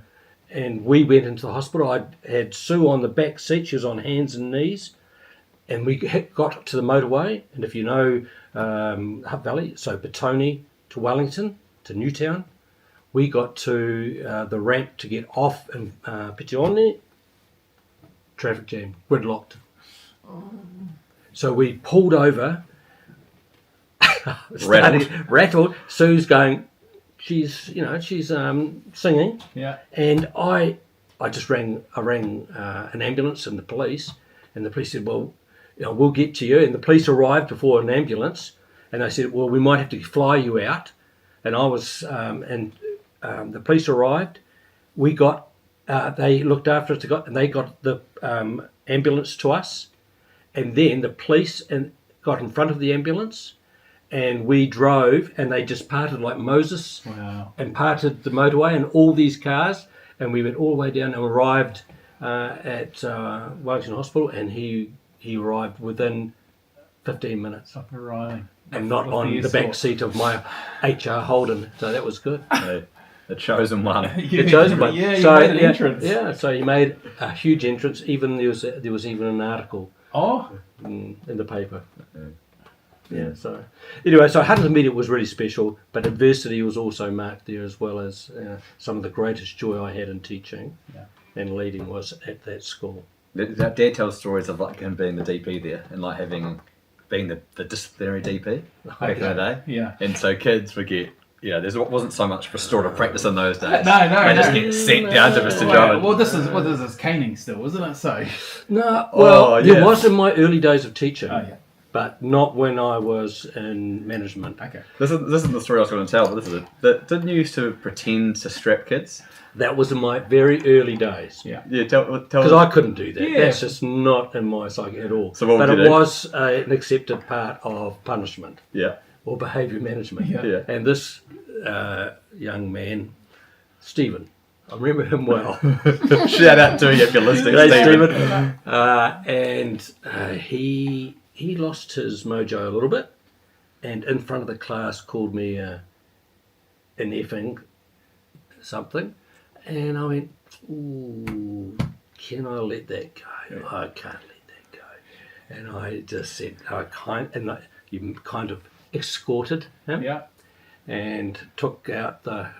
And we went into the hospital. I had Sue on the back seat. She was on hands and knees. And we got to the motorway. And if you know Hutt Valley, so Petone to Wellington, to Newtown, we got to the ramp to get off in Petone. Traffic jam, gridlocked. So we pulled over, rattled. Sue's going, she's singing. Yeah. And I rang an ambulance and the police said, well, we'll get to you. And the police arrived before an ambulance, and they said, well, we might have to fly you out. And I was, the police arrived. We got, they looked after us, and they got the ambulance to us. And then the police got in front of the ambulance, and we drove, and they just parted like Moses. Wow. And parted the motorway and all these cars, and we went all the way down and arrived at Wellington Hospital, and he arrived within 15 minutes. Up arriving. And not on the back seat of my HR Holden, so that was good. The chosen one. The chosen one. Yeah, you so, made an entrance. Yeah, so he made a huge entrance. Even there was even an article in the paper. Yeah, so anyway, so Hutt Intermediate was really special, but adversity was also marked there, as well as some of the greatest joy I had in teaching and leading was at that school. Dad tells stories of like him being the DP there and like being the disciplinary DP back in the day. Yeah. And so kids would get, there wasn't so much restorative practice in those days. No. They just get sent down to Mr. Drummond. Well, this is caning still, isn't it? So. No, well, there was in my early days of teaching. Oh, yeah. But not when I was in management. Okay. This isn't the story I was going to tell, but this is it. Didn't you used to pretend to strap kids? That was in my very early days. Yeah. Yeah. Tell. Because I couldn't do that. Yeah. That's just not in my psyche at all. So what would but you it do? was an accepted part of punishment. Yeah. Or behaviour management. Yeah. Yeah. And this young man, Stephen, I remember him well. Shout out to you if you're listening, G'day, Stephen. And he lost his mojo a little bit, and in front of the class called me an effing something, and I went, ooh, can I let that go? Yeah. I can't let that go. And I just said, you kind of escorted him, Yeah. and took out the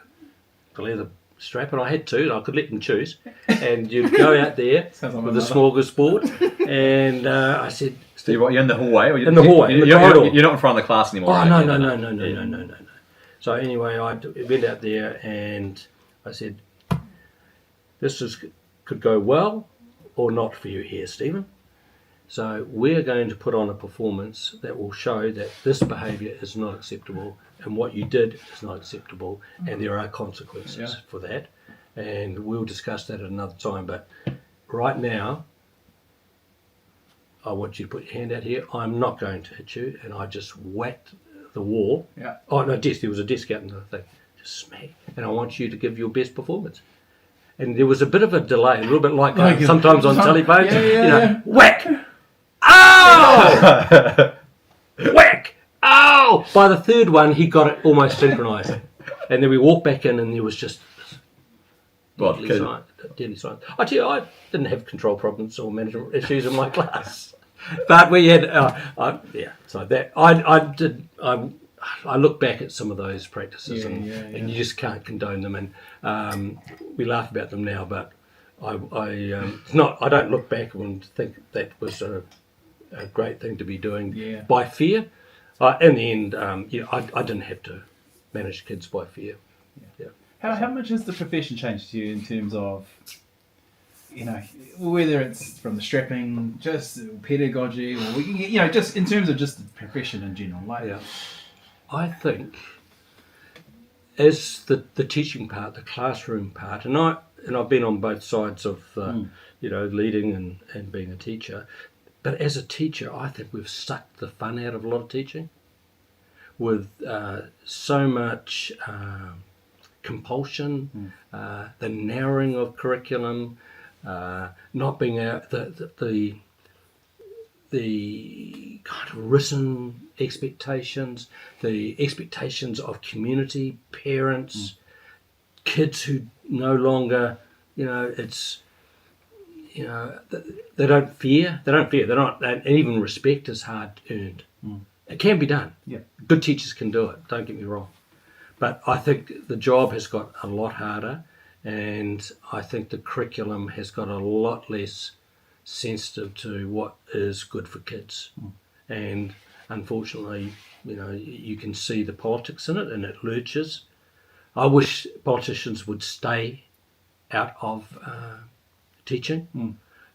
leather strap, and I had to, and I could let them choose. And you'd go out there Sounds like with my a mother. smorgasbord, and I said, Steve, what, you're in the hallway? Or In the hallway, in the you're, corridor. you're not in front of the class anymore, oh, right? no, Yeah, no. So anyway, I went out there and I said, could go well or not for you here, Stephen. So we're going to put on a performance that will show that this behaviour is not acceptable and what you did is not acceptable, and there are consequences for that. And we'll discuss that at another time. But right now, I want you to put your hand out here. I'm not going to hit you. And I just whacked the wall. Yeah. Oh, no, desk. There was a desk out in the thing. Just smack. And I want you to give your best performance. And there was a bit of a delay, a little bit like sometimes on telephones. Whack! Oh! Whack! Oh! By the third one, he got it almost synchronised. And then we walked back in and there was just deadly silence. I tell you, I didn't have control problems or management issues in my class. But we had, so that, I look back at some of those practices and you just can't condone them. And we laugh about them now, but I don't look back and think that was a great thing to be doing by fear. In the end, I didn't have to manage kids by fear. Yeah. How much has the profession changed to you in terms of, whether it's from the strapping, just pedagogy, or we can get, just in terms of just the profession in general? I think as the teaching part, the classroom part, and I've been on both sides of leading and being a teacher. But as a teacher, I think we've sucked the fun out of a lot of teaching with so much compulsion, the narrowing of curriculum, not being out the kind of written expectations, the expectations of community, parents, kids who no longer, it's. They don't fear. And even respect is hard earned. It can be done. Yeah. Good teachers can do it. Don't get me wrong. But I think the job has got a lot harder, and I think the curriculum has got a lot less sensitive to what is good for kids. And unfortunately, you can see the politics in it, and it lurches. I wish politicians would stay out of teaching.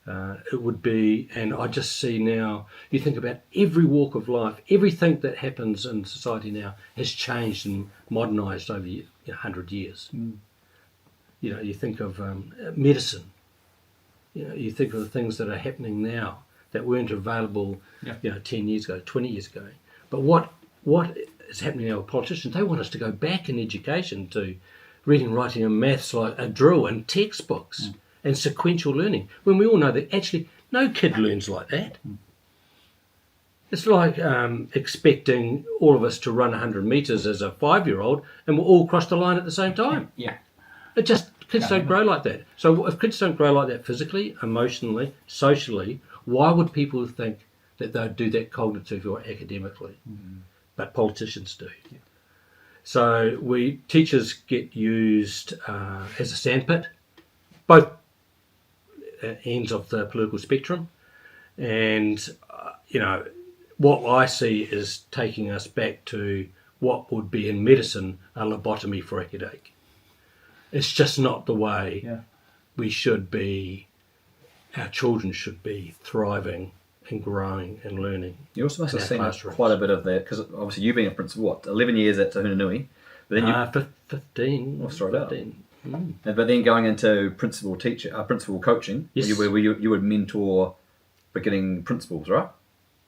It would be, and I just see now, you think about every walk of life, everything that happens in society now has changed and modernised over 100 years. You think of medicine, you think of the things that are happening now that weren't available 10 years ago, 20 years ago. But what is happening now with politicians? They want us to go back in education to reading, writing and maths like a drill and textbooks. And sequential learning, when we all know that actually no kid learns like that. It's like expecting all of us to run 100 metres as a 5-year-old and we'll all cross the line at the same time. Yeah. Kids don't grow like that. So if kids don't grow like that physically, emotionally, socially, why would people think that they'd do that cognitively or academically? But politicians do. Yeah. So teachers get used as a sandpit, both ends of the political spectrum, and what I see is taking us back to what would be in medicine a lobotomy for a headache. It's just not the way we should be. Our children should be thriving and growing and learning. You also must have seen quite a bit of that, because obviously you've been a principal 11 years at Tahunanui, but then 15. Oh, sorry, 15. But then going into principal coaching, where you would mentor beginning principals, right?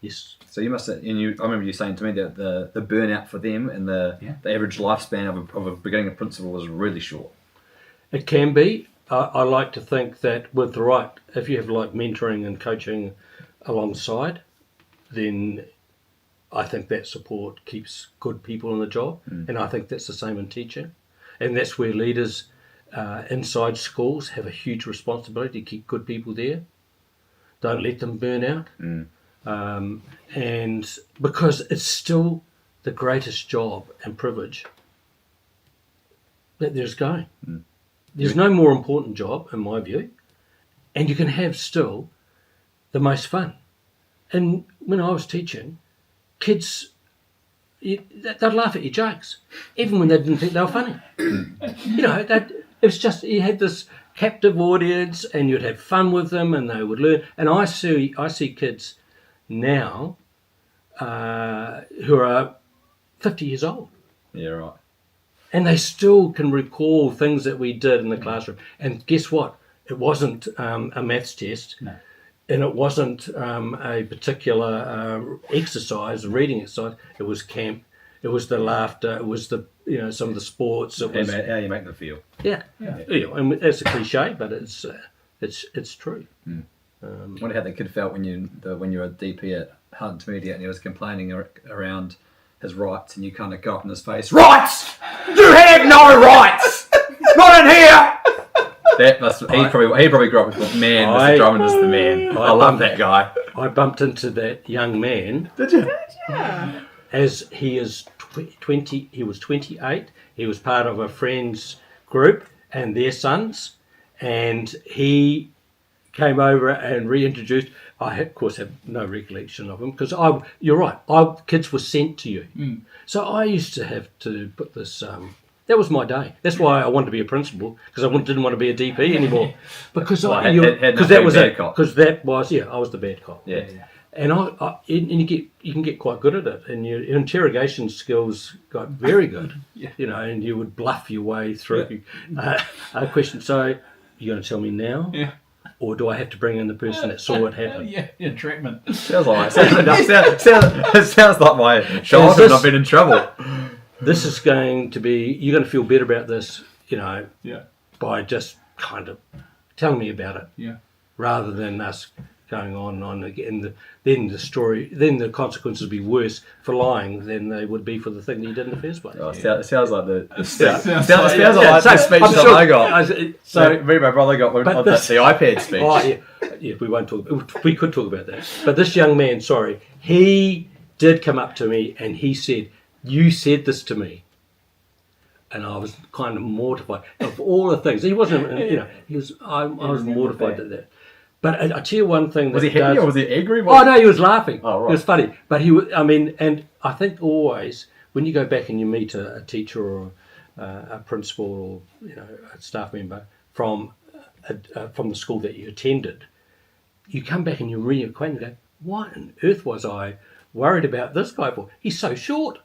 Yes. So you must have, I remember you saying to me that the burnout for them and the average lifespan of a beginning principal was really short. It can be. I like to think that with the right, if you have like mentoring and coaching alongside, then I think that support keeps good people in the job. And I think that's the same in teaching. And that's where leaders inside schools have a huge responsibility to keep good people there. Don't let them burn out. And because it's still the greatest job and privilege that there's going. There's no more important job, in my view, and you can have still the most fun. And when I was teaching, kids, they'd laugh at your jokes, even when they didn't think they were funny. It was just, you had this captive audience, and you'd have fun with them, and they would learn. And I see kids now who are 50 years old. Yeah, right. And they still can recall things that we did in the classroom. And guess what? It wasn't a maths test. No. And it wasn't a particular exercise, a reading exercise. It was camp. It was the laughter. It was the some of the sports. It was How you make them feel. yeah. And it's a cliche, but it's true. I wonder how the kid felt when you were a DP at Hutt Intermediate and he was complaining around his rights, and you kind of go up in his face, rights! You have no rights! Not in here! He probably grew up with, man, Mr. Drummond is the man. I love that guy. I bumped into that young man. Did you? Yeah. As he is 20, he was 28. He was part of a friend's group and their sons, and he came over and reintroduced. I, of course, have no recollection of him because you're right. Kids were sent to you, so I used to have to put this. That was my day. That's why I wanted to be a principal, because I didn't want to be a DP anymore. Because that was it. Because that was I was the bad cop. Yeah. And you can get quite good at it, and your interrogation skills got very good. And you would bluff your way through a question. So you're going to tell me now? Yeah. Or do I have to bring in the person that saw it happen? Entrapment. Sounds like my childhood. I've been in trouble. This is going to be. You're going to feel better about this, by just kind of telling me about it. Yeah. Rather than us going on and on again. Then the consequences would be worse for lying than they would be for the thing that you did in the first place. Oh, it sounds like the speech I'm that sure, I got. So me and my brother got the iPad speech. Oh, yeah, we won't talk. We could talk about that. But this young man, he did come up to me and he said, "You said this to me," and I was kind of mortified of all the things. He wasn't, he was. I was mortified at that. But I tell you one thing. Was he happy or was he angry? Oh no, he was laughing. Oh, right. It was funny. But he was. I mean, and I think always when you go back and you meet a teacher or a principal or a staff member from the school that you attended, you come back and you reacquaint and go, "What on earth was I worried about this guy for? He's so short."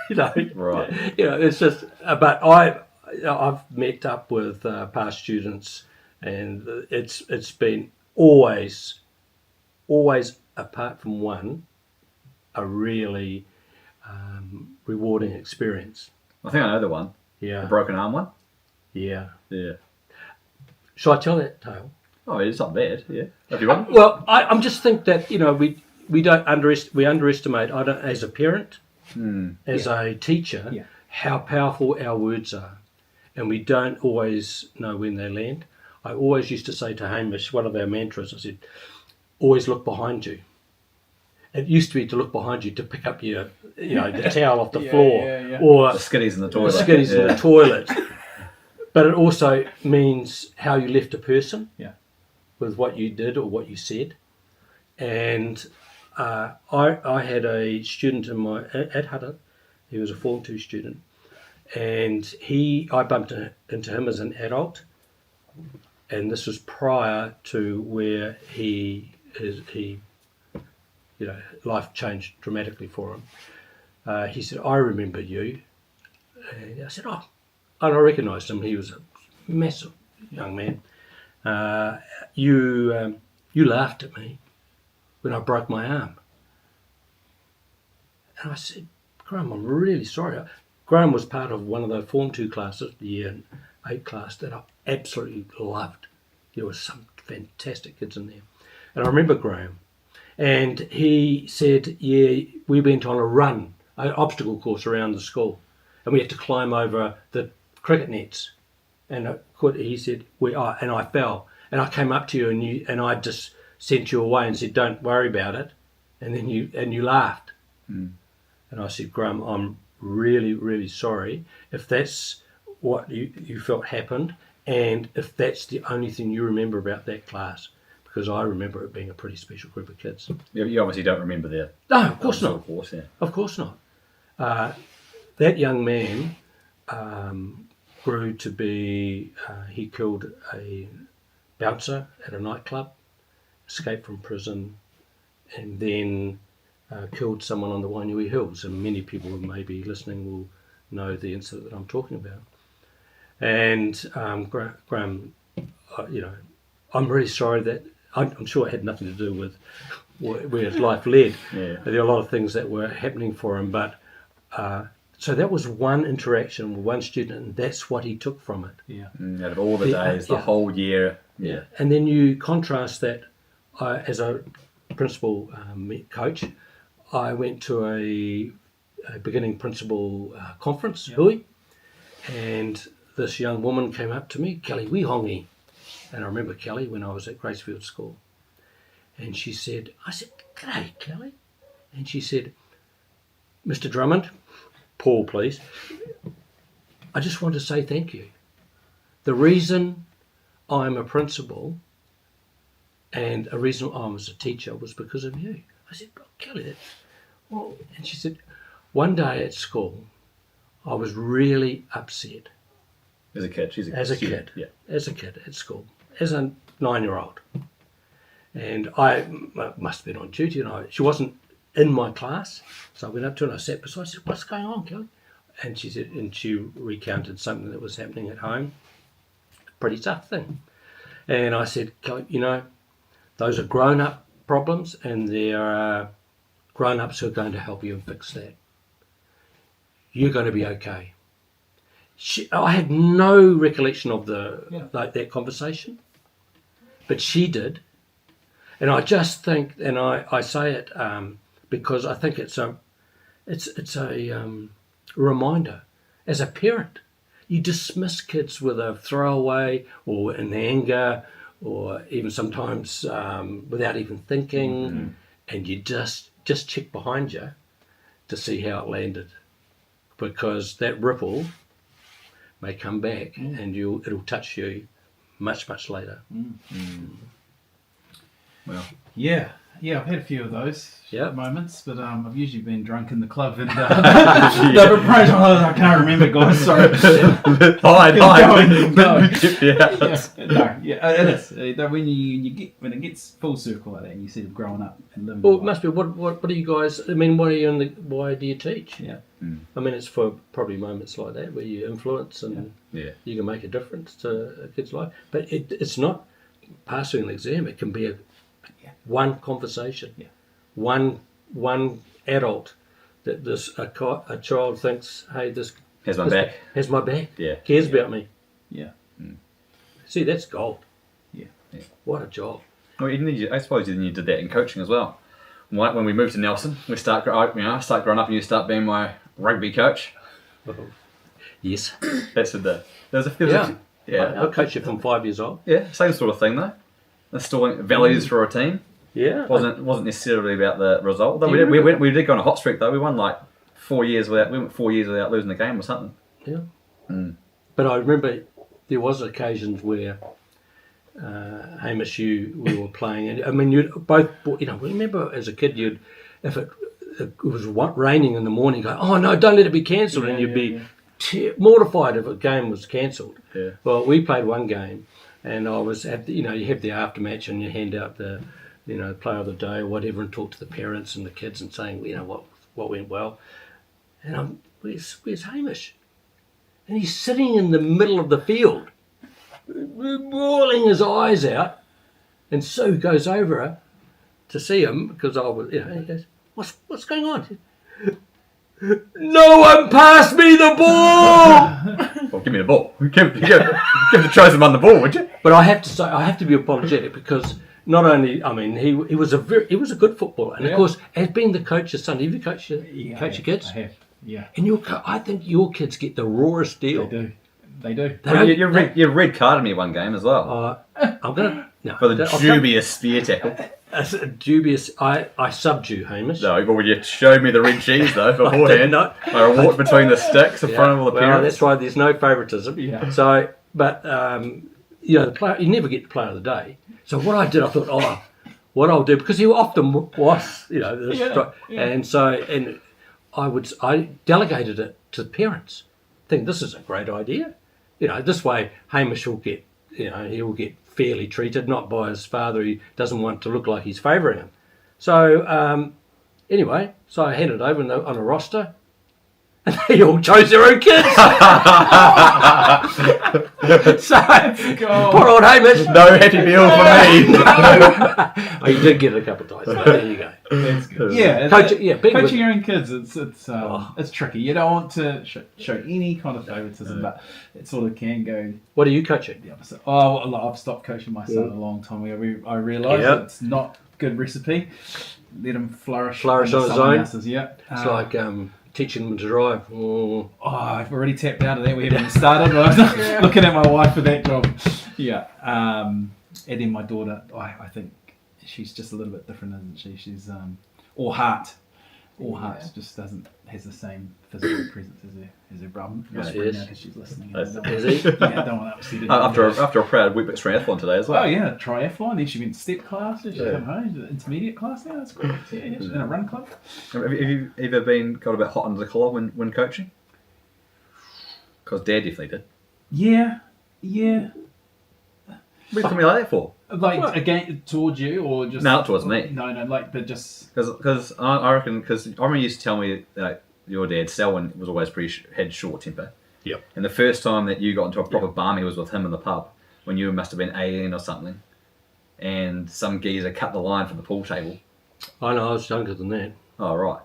Right. It's just. But I've met up with past students, and it's been always apart from one, a really rewarding experience. I think I know the one. Yeah. The broken arm one. Yeah. Yeah. Shall I tell that tale? Oh, it's not bad. Yeah. If you want. Well, I'm just think that we don't underestimate. I don't as a parent, as a teacher, how powerful our words are, and we don't always know when they land. I always used to say to Hamish, one of our mantras, I said, "Always look behind you." It used to be to look behind you to pick up your, the towel off the floor, or the skitties in the toilet. In the toilet. But it also means how you left a person, with what you did or what you said. And I had a student at Hutt. He was a Form 2 student, and I bumped into him as an adult. And this was prior to where life changed dramatically for him. He said, "I remember you." And I said, "Oh," and I recognised him. He was a massive young man. You laughed at me when I broke my arm. And I said, "Graham, I'm really sorry." Graham was part of one of the Form 2 classes, the Year 8 class, that absolutely loved. There were some fantastic kids in there. And I remember Graham, and he said, yeah, we went on a run, an obstacle course around the school, and we had to climb over the cricket nets. And he said, and I fell, and I came up to you, and I just sent you away and said, don't worry about it, and then you laughed. And I said, Graham, I'm really, really sorry if that's what you felt happened, and if that's the only thing you remember about that class, because I remember it being a pretty special group of kids. You obviously don't remember that. No, of course not. Of course, yeah. Of course not. That young man grew to be, he killed a bouncer at a nightclub, escaped from prison, and then killed someone on the Wainui Hills. And many people who may be listening will know the incident that I'm talking about. And Graham, I'm really sorry that, I'm sure it had nothing to do with where his life led. Yeah. There are a lot of things that were happening for him, but so that was one interaction with one student, and that's what he took from it. Yeah. Out of all the days, the whole year. Yeah. And then you contrast that, as a principal coach, I went to a beginning principal conference, Hui, and this young woman came up to me, Kelly Wihongi, and I remember Kelly when I was at Gracefield School, and I said, "G'day, Kelly," and she said, "Mr. Drummond, Paul, please, I just want to say thank you. The reason I'm a principal and a reason I was a teacher was because of you." I said, "Oh, Kelly, and she said, one day at school, I was really upset. As a kid, As a student. kid, as a kid at school, as a 9-year-old. And I must have been on duty, and she wasn't in my class, so I went up to her and I sat beside her. I said, "What's going on, Kelly?" And she said, and she recounted something that was happening at home, pretty tough thing. And I said, "Kelly, those are grown-up problems, and there are grown-ups who are going to help you and fix that. You're going to be okay." I had no recollection of that conversation, but she did. And I just think, and I say it because I think it's a reminder. As a parent, you dismiss kids with a throwaway or in anger, or even sometimes without even thinking, and you just check behind you to see how it landed, because that ripple may come back and it'll touch you much, much later. Well, Yeah, I've had a few of those moments, but I've usually been drunk in the club and I can't remember, guys. Sorry. It is. When it gets full circle like that, and you see them growing up and living. Well, it must be. What do you guys? I mean, why do you teach? Yeah. I mean, it's for probably moments like that where you influence and you can make a difference to a kid's life. But it's not passing an exam. It can be one conversation, one adult that a child thinks, "Hey, this has my back. Has my back. Yeah. Cares about me." Yeah. See, that's gold. Yeah. What a job. Well, I suppose you did that in coaching as well. When we moved to Nelson, I start growing up, and you start being my rugby coach. Yes. That's the. There's a I coached you from 5 years old. Yeah, same sort of thing though. Installing values for a team. Yeah. Wasn't necessarily about the result. Though we did go on a hot streak though. We won like 4 years without losing a game or something. Yeah. But I remember there was occasions where Hamish, we were playing, and I mean, you both, remember as a kid, if it was raining in the morning, go, "Oh no, don't let it be cancelled," and you'd be mortified if a game was cancelled. Yeah. Well, we played one game, and I was at you have the aftermatch, and you hand out the player of the day or whatever, and talk to the parents and the kids and saying what went well. And where's Hamish? And he's sitting in the middle of the field, bawling his eyes out, and Sue goes over to see him because I was, and he goes, "What's going on?" No one passed me the ball. Well, give me the ball. Give the chosen one the ball, would you? But I have to say, I have to be apologetic because not only, I mean, he was a good footballer, and of course, as being the coach's son, have you coached your kids? I have. Yeah. And I think your kids get the rawest deal. They do. Well, you red carded me one game as well I'm gonna for the dubious spear tackle. Dubious. I subdue Hamish. No, but when you showed me the red cheese though beforehand, No. I walked between the sticks in front of all the parents. That's why there's no favouritism. Yeah. So, but the player, you never get the player of the day. So what I did, I thought, what I'll do, because he often was, and I delegated it to the parents. Think this is a great idea. This way Hamish will get, he'll get fairly treated, not by his father. He doesn't want to look like he's favouring him. So anyway, so I handed it over on a roster, and they all chose their own kids. So poor old Hamish. No happy meal for me. Oh, you did get it a couple of times. But there you go. That's good. Yeah, coaching your own kids, it's tricky. You don't want to show any kind of favouritism, but it sort of can go. What are you coaching? The opposite. Oh, well, I've stopped coaching my son a long time ago. I realised it's not a good recipe. Let him flourish on his own. Else's, It's like teaching them to drive. Oh, I've already tapped out of that. We haven't even started. I'm looking at my wife for that job. Yeah. And then my daughter, I think she's just a little bit different, isn't she? She's Hutt just has the same physical presence as her brother. Because she's listening. Is he? Yeah, I don't want to upset her. After a proud Whitbix triathlon today as well. Oh yeah, triathlon. Then she went to step classes. She come home, intermediate class now. That's great. Yeah, in a run club. Have you ever got a bit hot under the collar when coaching? Because Dad definitely did. Yeah. What are you like that for? Like again towards you or just not towards me? No, like but just because I reckon because I remember you used to tell me that your dad Selwyn was always had short temper. Yep. And the first time that you got into a proper barmy was with him in the pub when you must have been 18 or something, and some geezer cut the line from the pool table. I know, I was younger than that. Oh right.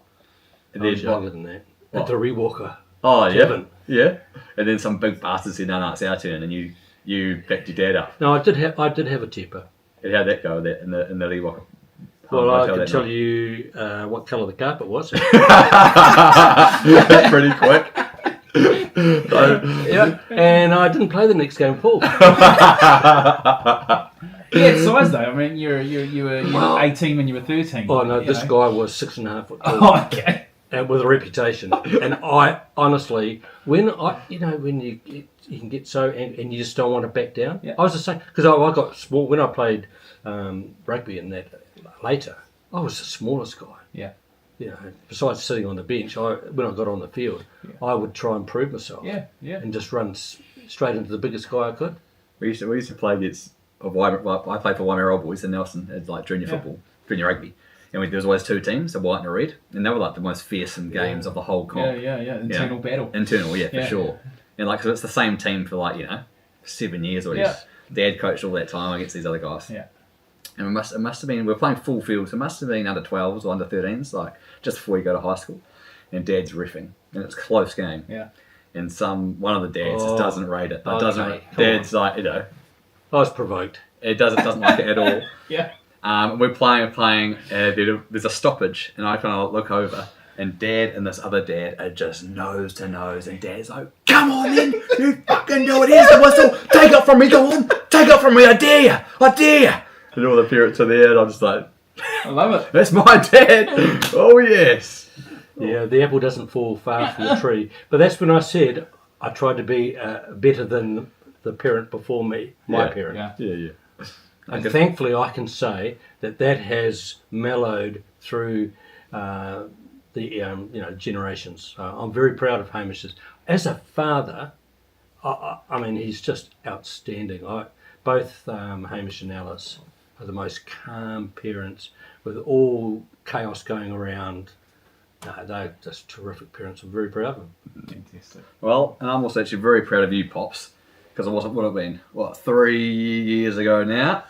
And I was younger than that. At the Rewalker. Oh yeah. Kevin. Yeah. And then some big bastard said, "No, it's our turn," and you backed your dad up. No, I did have a temper. And how'd that go in the Lee Walker? Well, I can tell you what colour the carpet was. That's pretty quick. Yeah, and I didn't play the next game pool. Yeah, it's size though. I mean, you were 18 when you were 13. Oh no, this guy was 6.5 foot tall. Oh, okay. And with a reputation. And I honestly, when you can get so and you just don't want to back down. Yeah. I was the same because I got small when I played rugby and that later. I was the smallest guy. Yeah. Besides sitting on the bench, when I got on the field, I would try and prove myself. Yeah. And just run straight into the biggest guy I could. We used to play against I played for Waimea Old Boys in Nelson as like junior football, junior rugby. And there was always two teams, a white and a red, and they were like the most fearsome games of the whole comp. Yeah. Internal battle. Internal, for sure. And like, so it's the same team for 7 years or his dad coached all that time against these other guys. Yeah. And it must have been, we were playing full field, so it must have been under 12s or under 13s, like just before you go to high school. And Dad's riffing, and it's a close game. Yeah. And one of the dads just doesn't rate it. Dad's like, I was provoked. It doesn't like it at all. Yeah. We're playing. There's a stoppage, and I kind of look over, and Dad and this other dad are just nose to nose, and Dad's like, "Come on, then, you fucking do it! Here's the whistle. Take it from me. Go on, take it from me. I dare you. I dare you." And all the parents are there, and I'm just like, I love it. That's my dad. Oh yes. Yeah, the apple doesn't fall far from the tree. But that's when I said I tried to be better than the parent before me, my parent. Yeah. And thankfully, I can say that has mellowed through the generations. I'm very proud of Hamish. As a father, I mean, he's just outstanding. Both Hamish and Alice are the most calm parents with all chaos going around. No, they're just terrific parents. I'm very proud of them. Fantastic. Well, and I'm also actually very proud of you, Pops, because it would have been 3 years ago now.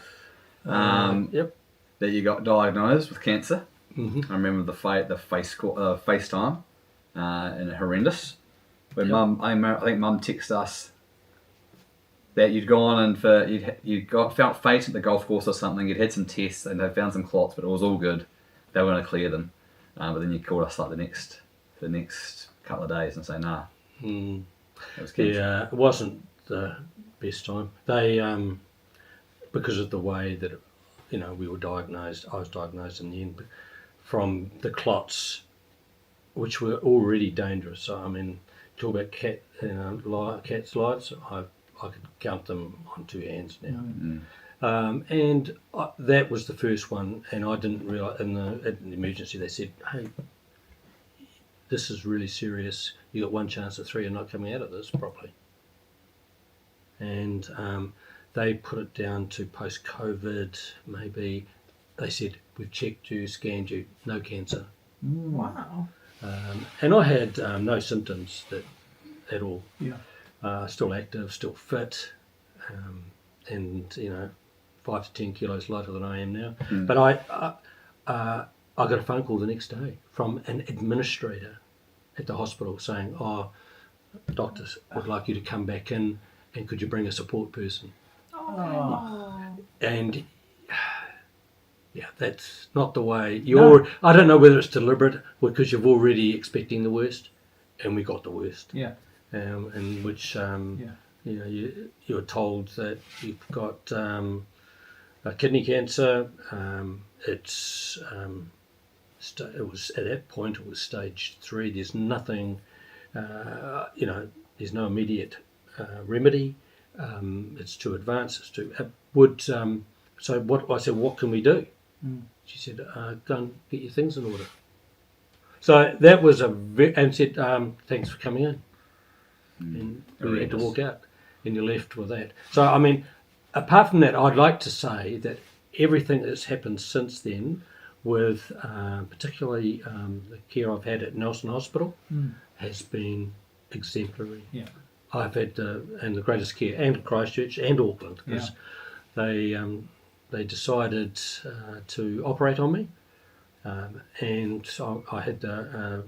That you got diagnosed with cancer. Mm-hmm. I remember the FaceTime, and horrendous. When I think Mum texted us that you'd gone in for felt faint at the golf course or something. You'd had some tests and they found some clots, but it was all good. They were going to clear them, but then you called us like the next couple of days and say nah. Mm. It was cancer. Yeah, it wasn't the best time. They because of the way that we were diagnosed. I was diagnosed in the end from the clots, which were already dangerous. So I mean, talk about cat's lives. I could count them on two hands now. Mm. And that was the first one, and I didn't realise at the emergency they said, hey, this is really serious. You got one chance at 3 of not coming out of this properly. And they put it down to post-COVID, maybe. They said, we've checked you, scanned you, no cancer. Wow. And I had no symptoms at all. Yeah. Still active, still fit, and 5 to 10 kilos lighter than I am now. Mm. But I got a phone call the next day from an administrator at the hospital saying, doctors would like you to come back in, and could you bring a support person? And yeah, that's not the way. I don't know whether it's deliberate because you're already expecting the worst, and we got the worst. Yeah. In which you're told that you've got kidney cancer. It was at that point it was stage 3. There's nothing, there's no immediate remedy. It's too advanced. It's too so what I said, what can we do? She said, go and get your things in order. So that was and said, thanks for coming in. And we had to walk out, and you're left with that. So I mean, apart from that, I'd like to say that everything that's happened since then, with particularly the care I've had at Nelson Hospital, has been exemplary. Yeah. I've had the greatest care, and Christchurch and Auckland, because they decided to operate on me, and so I had the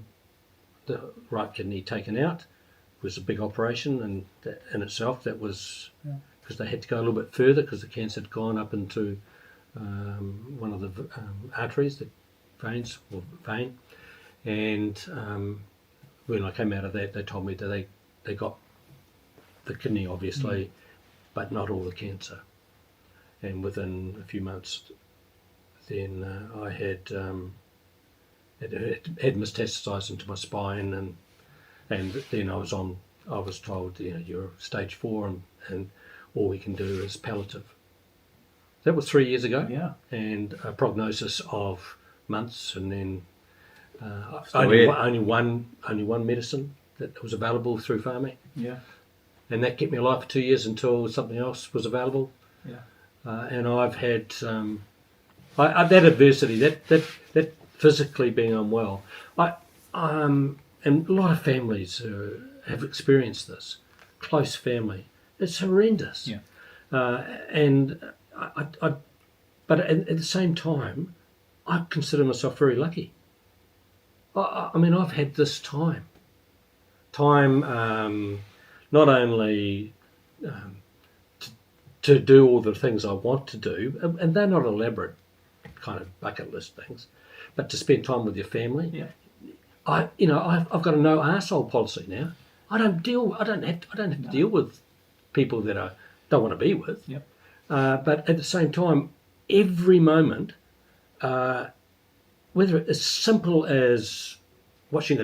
right kidney taken out. It was a big operation, and that in itself that was because they had to go a little bit further because the cancer had gone up into one of the arteries, the veins, or vein, and when I came out of that, they told me that they got the kidney, obviously, but not all the cancer. And within a few months, then I had metastasized into my spine, and then I was told, you're stage 4, and all we can do is palliative. That was 3 years ago. Yeah. And a prognosis of months, and then Only one medicine that was available through Pharmac. Yeah. And that kept me alive for 2 years until something else was available. Yeah. And I've had that adversity, that physically being unwell. And a lot of families have experienced this. Close family, it's horrendous. Yeah. But at the same time, I consider myself very lucky. I mean, I've had this time, not only to do all the things I want to do, and they're not elaborate kind of bucket list things, but to spend time with your family. Yeah. I've got a no arsehole policy now. I don't have to deal with people that I don't want to be with. Yep. But at the same time, every moment, whether it's as simple as watching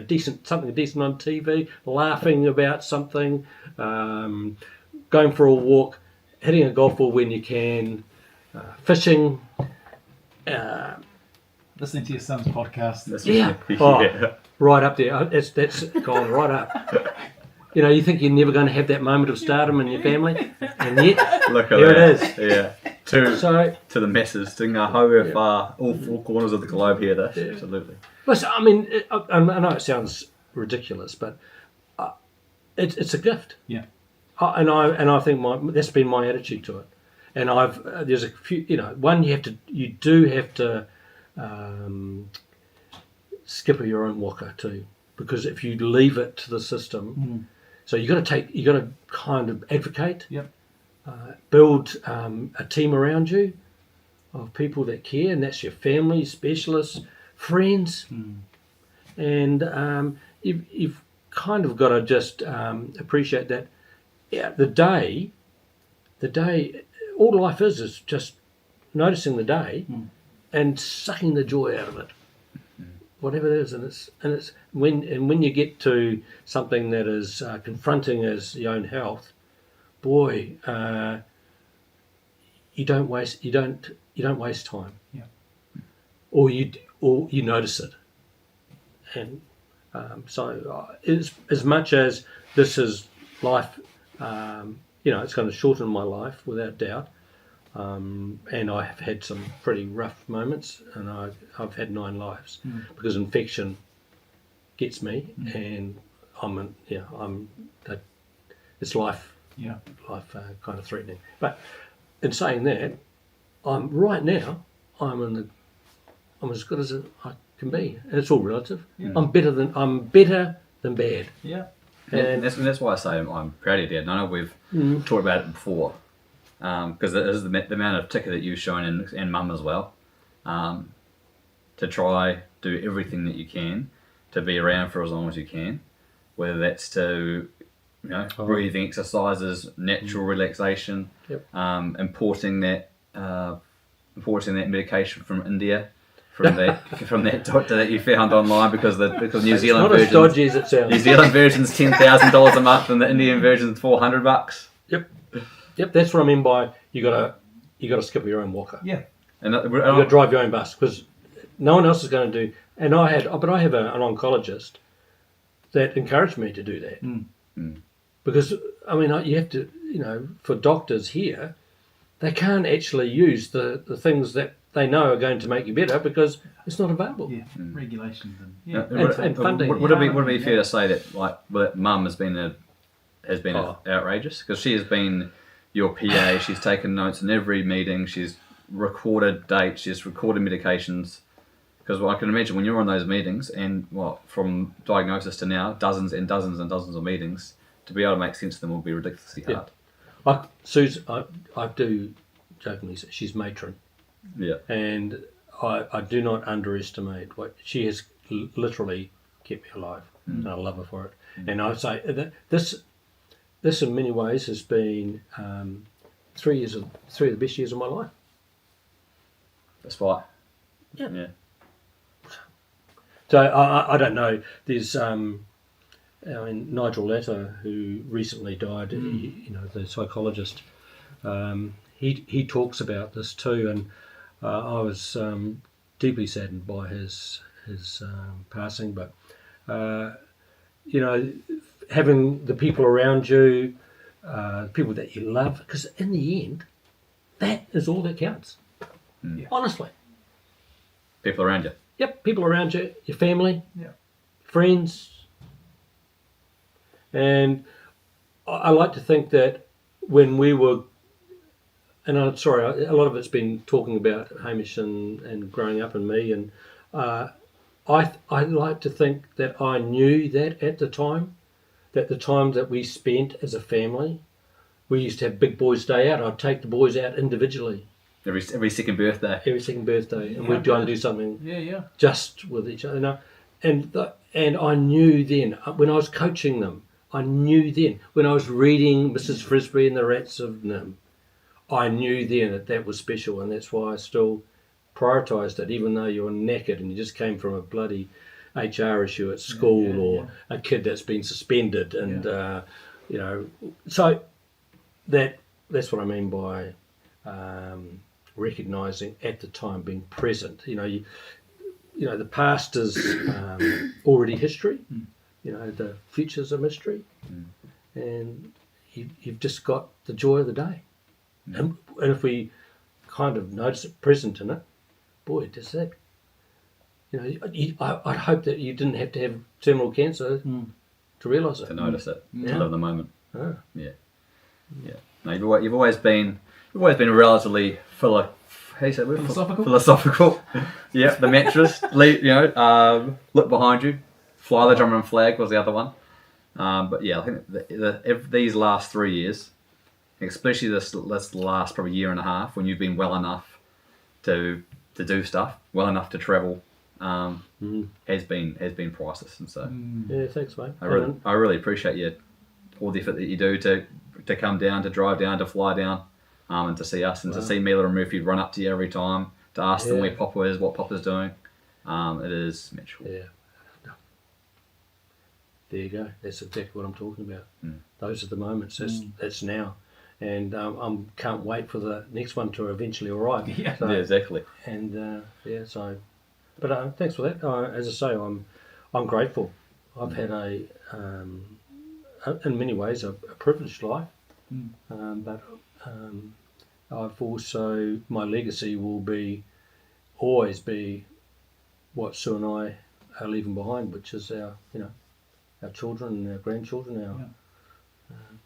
something decent on TV, laughing about something, going for a walk, hitting a golf ball when you can, fishing. Listening to your son's podcast. Right up there. That's gone right up. You think you're never going to have that moment of stardom in your family, and yet Look at here that. it is. Yeah. To the masses, to ngā hau whā, all 4 corners of the globe here. Absolutely. But I mean, I know it sounds ridiculous, but it's a gift. Yeah. And I think that's been my attitude to it. And there's a few, one you do have to skipper your own waka to because if you leave it to the system, so you got to kind of advocate, build a team around you of people that care, and that's your family, specialists, friends, and you've kind of got to just appreciate that. Yeah, the day, all life is just noticing the day and sucking the joy out of it, whatever it is, and it's when you get to something that is confronting as your own health, boy, you don't waste time, or you notice it, and so as much as this is life, it's going to shorten my life without doubt. And I have had some pretty rough moments, and I've had 9 lives because infection gets me, and it's life kind of threatening. But in saying that, I'm as good as I can be, and it's all relative. I'm better than bad. Yeah. And that's why I say I'm proud of you, Dad. I know we've talked about it before, because it is the amount of ticker that you've shown, and Mum as well, to try do everything that you can to be around for as long as you can, whether that's to breathing exercises, natural relaxation, importing that medication from India. From that doctor that you found online, because New Zealand version, not as dodgy as it sounds. New Zealand version's $10,000 a month, and the Indian version's $400. Yep. That's what I mean by you got to skip your own walker. Yeah. And you got to drive your own bus, because no one else is going to do. And I have an oncologist that encouraged me to do that, because you have to, for doctors here, they can't actually use the things that they know are going to make you better because it's not available. Yeah, regulations and funding. Would it be fair to say that Mum has been outrageous, because she has been your PA? She's taken notes in every meeting. She's recorded dates. She's recorded medications. Because I can imagine when you're on those meetings, and from diagnosis to now, dozens and dozens and dozens of meetings, to be able to make sense of them will be ridiculously hard. Suze, I do jokingly say she's matron. Yeah. And I do not underestimate what she has literally kept me alive, and I love her for it. And I say that this in many ways has been 3 of the best years of my life. That's why. Yeah. So I don't know. There's Nigel Latter, who recently died. The psychologist. He talks about this too, and I was deeply saddened by his passing. But having the people around you, people that you love, because in the end, that is all that counts. Honestly. People around you. Yep, people around you, your family, friends. And I like to think that when we were, and I'm sorry, a lot of it's been talking about Hamish and growing up and me, and I like to think that I knew that at the time, that the time that we spent as a family, we used to have Big Boys Day Out. I'd take the boys out individually. Every second birthday. And we'd go and do something just with each other. And I knew then, when I was coaching them, I knew then, when I was reading Mrs. Frisbee and the Rats of Nim, I knew then that was special, and that's why I still prioritised it, even though you're knackered and you just came from a bloody HR issue at school, or a kid that's been suspended, and so that's what I mean by recognising at the time, being present. The past is already history. The future's a mystery, and you've just got the joy of the day. And if we kind of notice it, present in it, boy, does that. I'd hope that you didn't have to have terminal cancer to realise it. To notice it, to live in the moment. Oh. Yeah. No, you've always been relatively philosophical. Yeah, the mattress. Look behind you. Fly the Drummond flag was the other one. But yeah, I think these last 3 years, especially this last probably year and a half, when you've been well enough to do stuff, well enough to travel, has been priceless. And so Yeah, thanks, mate. I really appreciate all the effort that you do to come down, to drive down, to fly down, and to see us and to see Mila and Murphy run up to you every time to ask them where Papa is, what Papa's doing. It is magical. Yeah. There you go. That's exactly what I'm talking about. Those are the moments. That's now. And can't wait for the next one to eventually arrive. Yeah, exactly. And but thanks for that. As I say, I'm grateful. I've had in many ways a privileged life, but I've also, my legacy will always be what Sue and I are leaving behind, which is our children and our grandchildren, our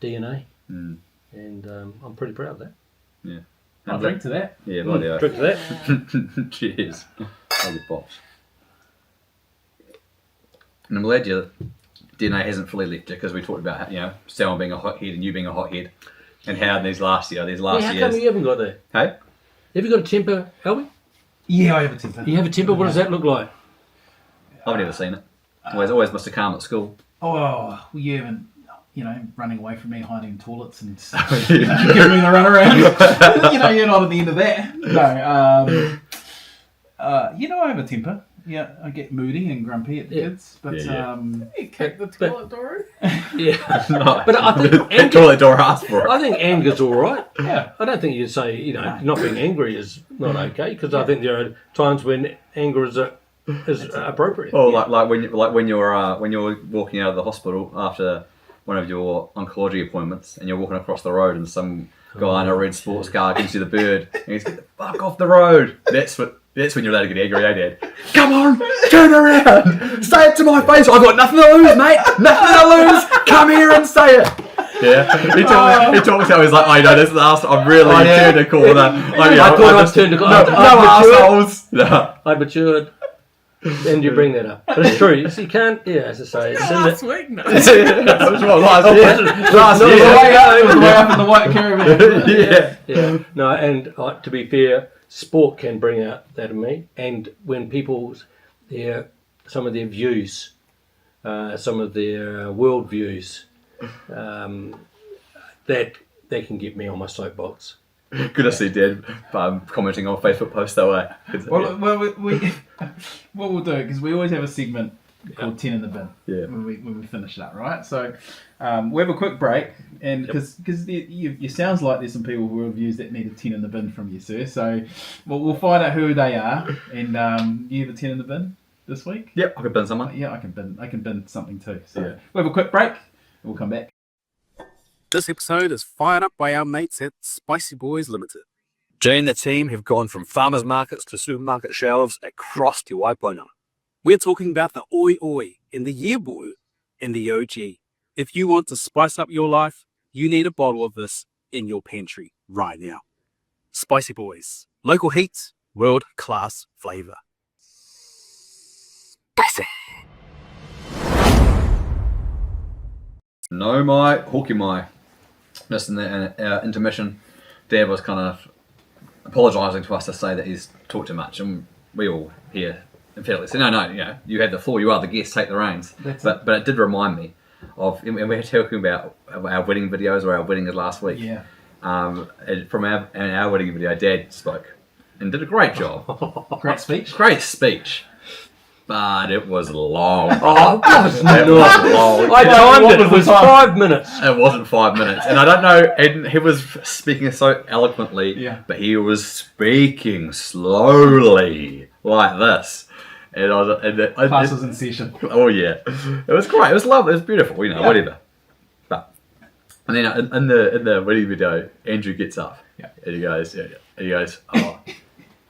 DNA, and I'm pretty proud of that. Yeah, I'll drink to that. Yeah, bloody hell. Drink to that. Cheers. Holy pops. And I'm glad your DNA hasn't fully left you, because we talked about Selma being a hothead and you being a hothead, and how in these last years. How come you haven't got that? Hey, have you got a temper, Albie? Yeah, I have a temper. You have a temper. What does that look like? I've never seen it. Always Mr. Calm at school. Oh, well, you haven't, running away from me, hiding in toilets and giving me the run around. You're not at the end of that. No, I have a temper. Yeah, I get moody and grumpy at the kids, but You kick the toilet door. Yeah, No, but I think the toilet door asked for it. I think anger's all right. Yeah. I don't think you'd say not being angry is not okay, because I think there are times when anger is appropriate. Or like when you're walking out of the hospital after one of your oncology appointments, and you're walking across the road, and some guy in a red sports car gives you the bird, and he's get the fuck off the road. That's when you're allowed to get angry, Dad? Come on, turn around, say it to my face. I've got nothing to lose, mate. Nothing to lose. Come here and say it. Yeah, he talks how he's like, this last. I'm really turned a corner. I thought I'd turned a corner. No assholes. No. I matured. And you bring that up. But it's true. You can't, as I say. It's Last week, no. Last year. It was way up in the white caravan. Yeah. No, and to be fair, sport can bring out that in me. And when some of their views, some of their world views, that can get me on my soapbox. Good to see Dad commenting on Facebook posts that way. Well, what we'll do, because we always have a segment called 10 in the bin when we finish that, right? So we have a quick break, and because you sounds like there's some people who have views that need a 10 in the bin from you, sir. So we'll find out who they are, and you have a 10 in the bin this week? Yep, I could bin someone. Yeah, I can bin something too. So we have a quick break, and we'll come back. This episode is fired up by our mates at Spicy Boys Limited. Jay and the team have gone from farmers markets to supermarket shelves across Te Waipuna. We're talking about the Oi Oi and the Yearboy and the OG. If you want to spice up your life, you need a bottle of this in your pantry right now. Spicy Boys. Local heat, world-class flavour. Spicy. No, my hoki mai. Just in the intermission, Dad was kind of apologising to us to say that he's talked too much, and we all here emphatically said, no, you had the floor, you are the guest, take the reins. But it did remind me of, and we were talking about our wedding videos, or our wedding last week. Yeah. From our wedding video, Dad spoke and did a great job. Great speech. Great speech. But it was long. Oh, it was long. I timed it. It was 5 minutes. It wasn't 5 minutes. And I don't know, and he was speaking so eloquently, but he was speaking slowly, like this. And Class was in session. Oh, yeah. It was great. It was lovely. It was beautiful, whatever. But, and then in the wedding video, Andrew gets up. Yeah. And he goes,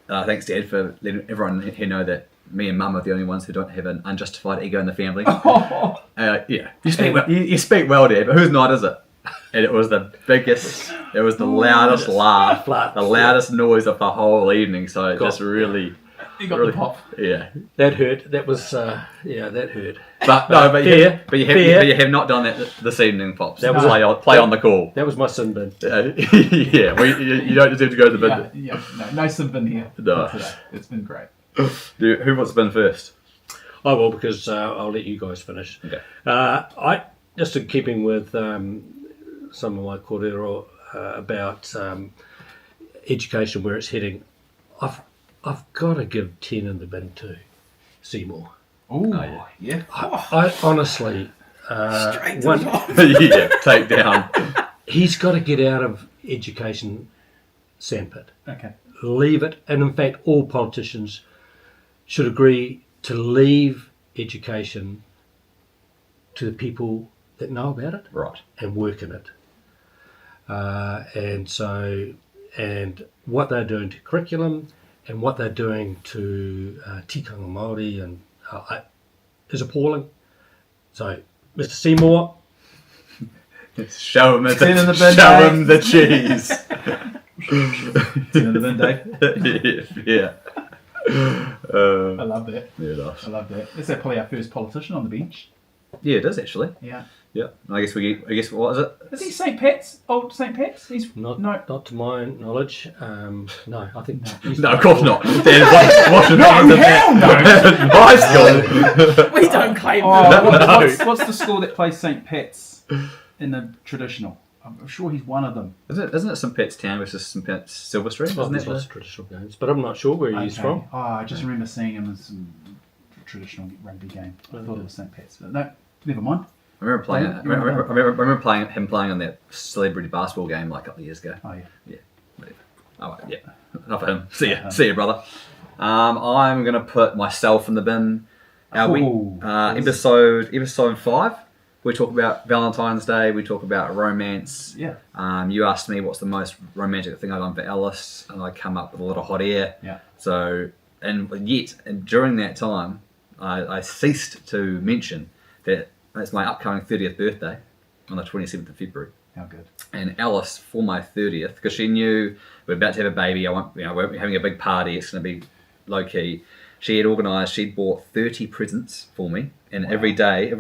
thanks, Dad, for letting everyone here know that me and Mum are the only ones who don't have an unjustified ego in the family. You speak well, Dad, but whose night is it? And it was the biggest, it was the loudest laugh, the loudest noise of the whole evening. So it just really You got Really? the pop. Yeah. That hurt. That was, that hurt. But no, Fair. you have not done that this evening, Pops. That was play on the call. That was my sin bin. Yeah, well, you don't deserve to go to the bin. No sin bin here. No. Today. It's been great. Who wants to bin first? I will, because I'll let you guys finish. Okay. I just in keeping with some of my kōrero about education, where it's heading, I've got to give 10 in the bin to Seymour. Oh, Yeah. I honestly, Yeah, take down. he's got to get out of education sandpit. Okay. Leave it, and in fact, all politicians should agree to leave education to the people that know about it Right. and work in it. And what they're doing to curriculum and what they're doing to tikanga Māori and is appalling. So, Mr. Seymour, Show him 10 in the bin, show Dave. him the cheese. 10 in the bin, Dave. Yeah. I love that. Yeah, nice. I love that. This is probably our first politician on the bench. Yeah, it is actually. Yeah. Yeah. I guess what is it? Is he St. Pat's? Old St. Pat's? He's not to my knowledge. No, I think he's No, of course not. Dan, what's your name? High school. We don't claim What's the school that plays St. Pat's in the traditional? I'm sure he's one of them. Isn't it St. Pat's Town versus St. Pat's Silver Street? Well, Isn't there's it? lots of traditional games, but I'm not sure where he's from. Oh, I just remember seeing him in some traditional rugby game. I thought it was St. Pat's, but no, never mind. I remember playing. Yeah, I remember playing him playing on that celebrity basketball game like a couple of years ago. Oh yeah. Yeah. Oh yeah. Enough of him. See ya, brother. I'm gonna put myself in the bin. Episode 5. We talk about Valentine's Day. We talk about romance. Yeah. You asked me what's the most romantic thing I've done for Alice, and I come up with a lot of hot air. Yeah. So, and during that time, I ceased to mention that it's my upcoming 30th birthday on the 27th of February. How good. And Alice, for my 30th, because she knew we're about to have a baby, we're having a big party, it's going to be low key. She had organised, she'd bought 30 presents for me, and every day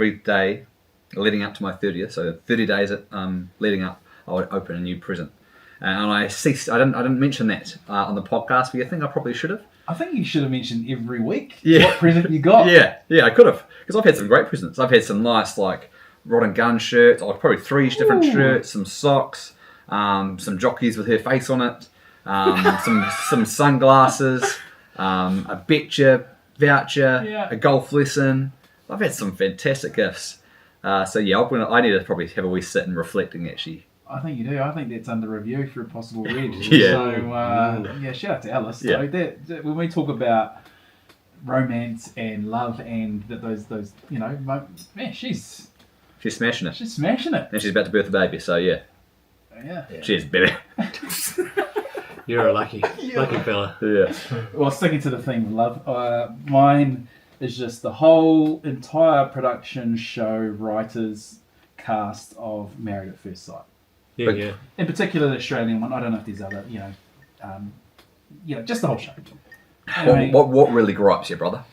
leading up to my 30th, so 30 days leading up, I would open a new present. And I ceased. I didn't mention that on the podcast, but you think I probably should have. I think you should have mentioned every week Yeah. what present you got. Yeah, I could have, because I've had some great presents. I've had some nice like rod and gun shirts, or probably 3 different shirts, some socks, some jockeys with her face on it, some sunglasses, a betcha voucher, a golf lesson. I've had some fantastic gifts. So yeah, I need to probably have a wee sit and reflecting actually. I think you do. I think that's under review for a possible read. Yeah. So shout out to Alice. Yeah. So that when we talk about romance and love and those man, she's Smashing it. she's smashing it. And she's about to birth a baby, so yeah. Yeah. Cheers, baby. You're a lucky fella. Yeah. Well, sticking to the theme of love, mine is just the whole entire production show writers cast of Married at First Sight. Yeah. In particular, the Australian one. I don't know if there's other, just the whole show. Anyway, What really gripes you, brother?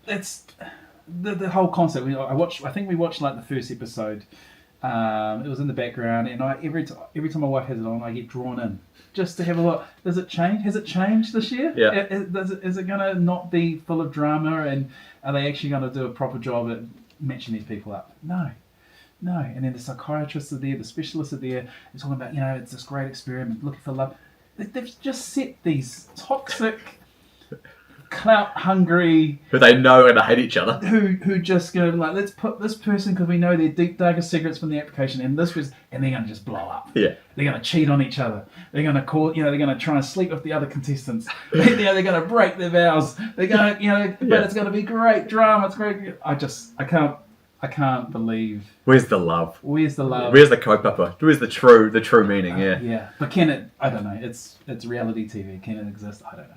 it's the whole concept. I think we watched like the first episode. It was in the background, and every time my wife has it on, I get drawn in just to have a look. Does it change? Has it changed this year? Yeah. Is it going to not be full of drama, and are they actually going to do a proper job at matching these people up? No. And then the psychiatrists are there, the specialists are there. They're talking about, it's this great experiment, looking for love. They've just set these toxic, clout-hungry... Who they know and hate each other. Who just go like, let's put this person because we know their deep, darkest secrets from the application, and they're going to just blow up. Yeah. They're going to cheat on each other. They're going to they're going to try and sleep with the other contestants. They're going to break their vows. They're going to, but it's going to be great drama. It's great. I can't believe. Where's the love? Where's the love? Where's the kaupapa? Where's the true meaning? Yeah. Yeah, but can it? I don't know. It's reality TV. Can it exist? I don't know.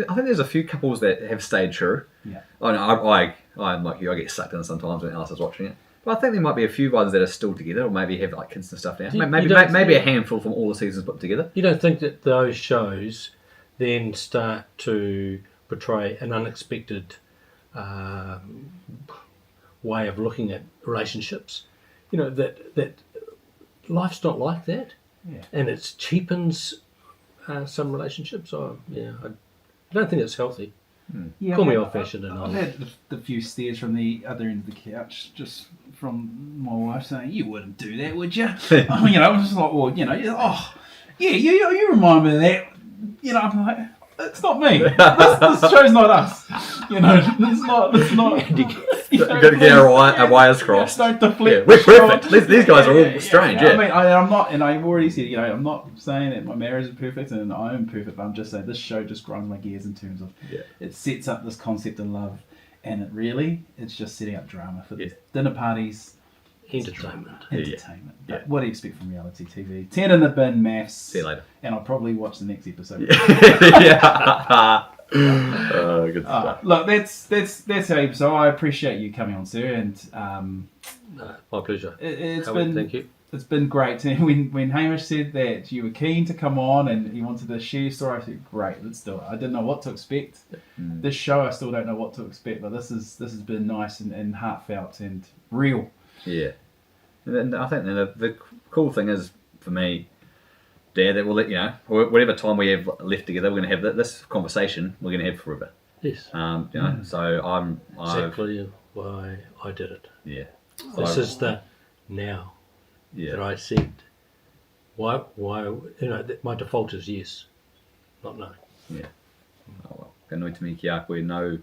I think there's a few couples that have stayed true. Yeah. I know. I'm like you. I get sucked in sometimes when Alice is watching it. But I think there might be a few ones that are still together, or maybe have like kids and stuff now. Maybe a handful from all the seasons put together. You don't think that those shows then start to portray an unexpected way of looking at relationships. You know, that life's not like that, and it cheapens some relationships. So I don't think it's healthy. Yeah, Call me old-fashioned and I've old. had the few stares from the other end of the couch, just from my wife saying, "You wouldn't do that, would you?" I mean, I was just like, "Well, you know, you remind me of that." You know, I'm like, "It's not me. This show's not us." You know, it's not. You've got to get our wires crossed. Don't deflect. We're perfect. These guys are all strange. I mean, I'm not, and I've already said, you know, I'm not saying that my marriage is perfect and I am perfect, but I'm just saying this show just grinds my gears in terms of it sets up this concept of love, and it's just setting up drama for dinner parties. Entertainment. Entertainment. But what do you expect from reality TV? 10 in the bin, maths. See you later. And I'll probably watch the next episode. Yeah. Oh, good stuff. Look, that's our episode. I appreciate you coming on, sir, and My pleasure. Thank you. It's been great. When Hamish said that you were keen to come on and he wanted to share your story, I said, great, let's do it. I didn't know what to expect. This show, I still don't know what to expect, but this has been nice and heartfelt and real. Yeah. And I think the cool thing is, for me, Dad, that we'll let you know, whatever time we have left together, we're going to have this conversation, we're going to have forever. Yes. You know, so I've exactly why I did it. Yeah. This is the now that I said. Why? You know, my default is yes, not no. Yeah. Oh well. Ka nui te mi ki a koe nau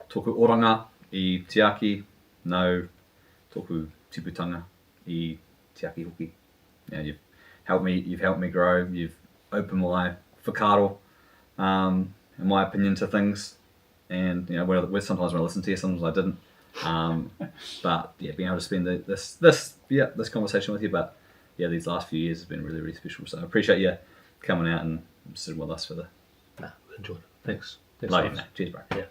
tōku oranga I te aki, nau tōku tiputanga I te aki hoki. You know, you've helped me grow, you've opened my whakaaro, in my opinion, to things. And you know, where sometimes when I listen to you, sometimes I didn't. But yeah, being able to spend this conversation with you, but yeah, these last few years have been really, really special. So I appreciate you coming out and sitting with us for the. Enjoy it. Thanks. Love you, mate. Cheers, bro. Yeah.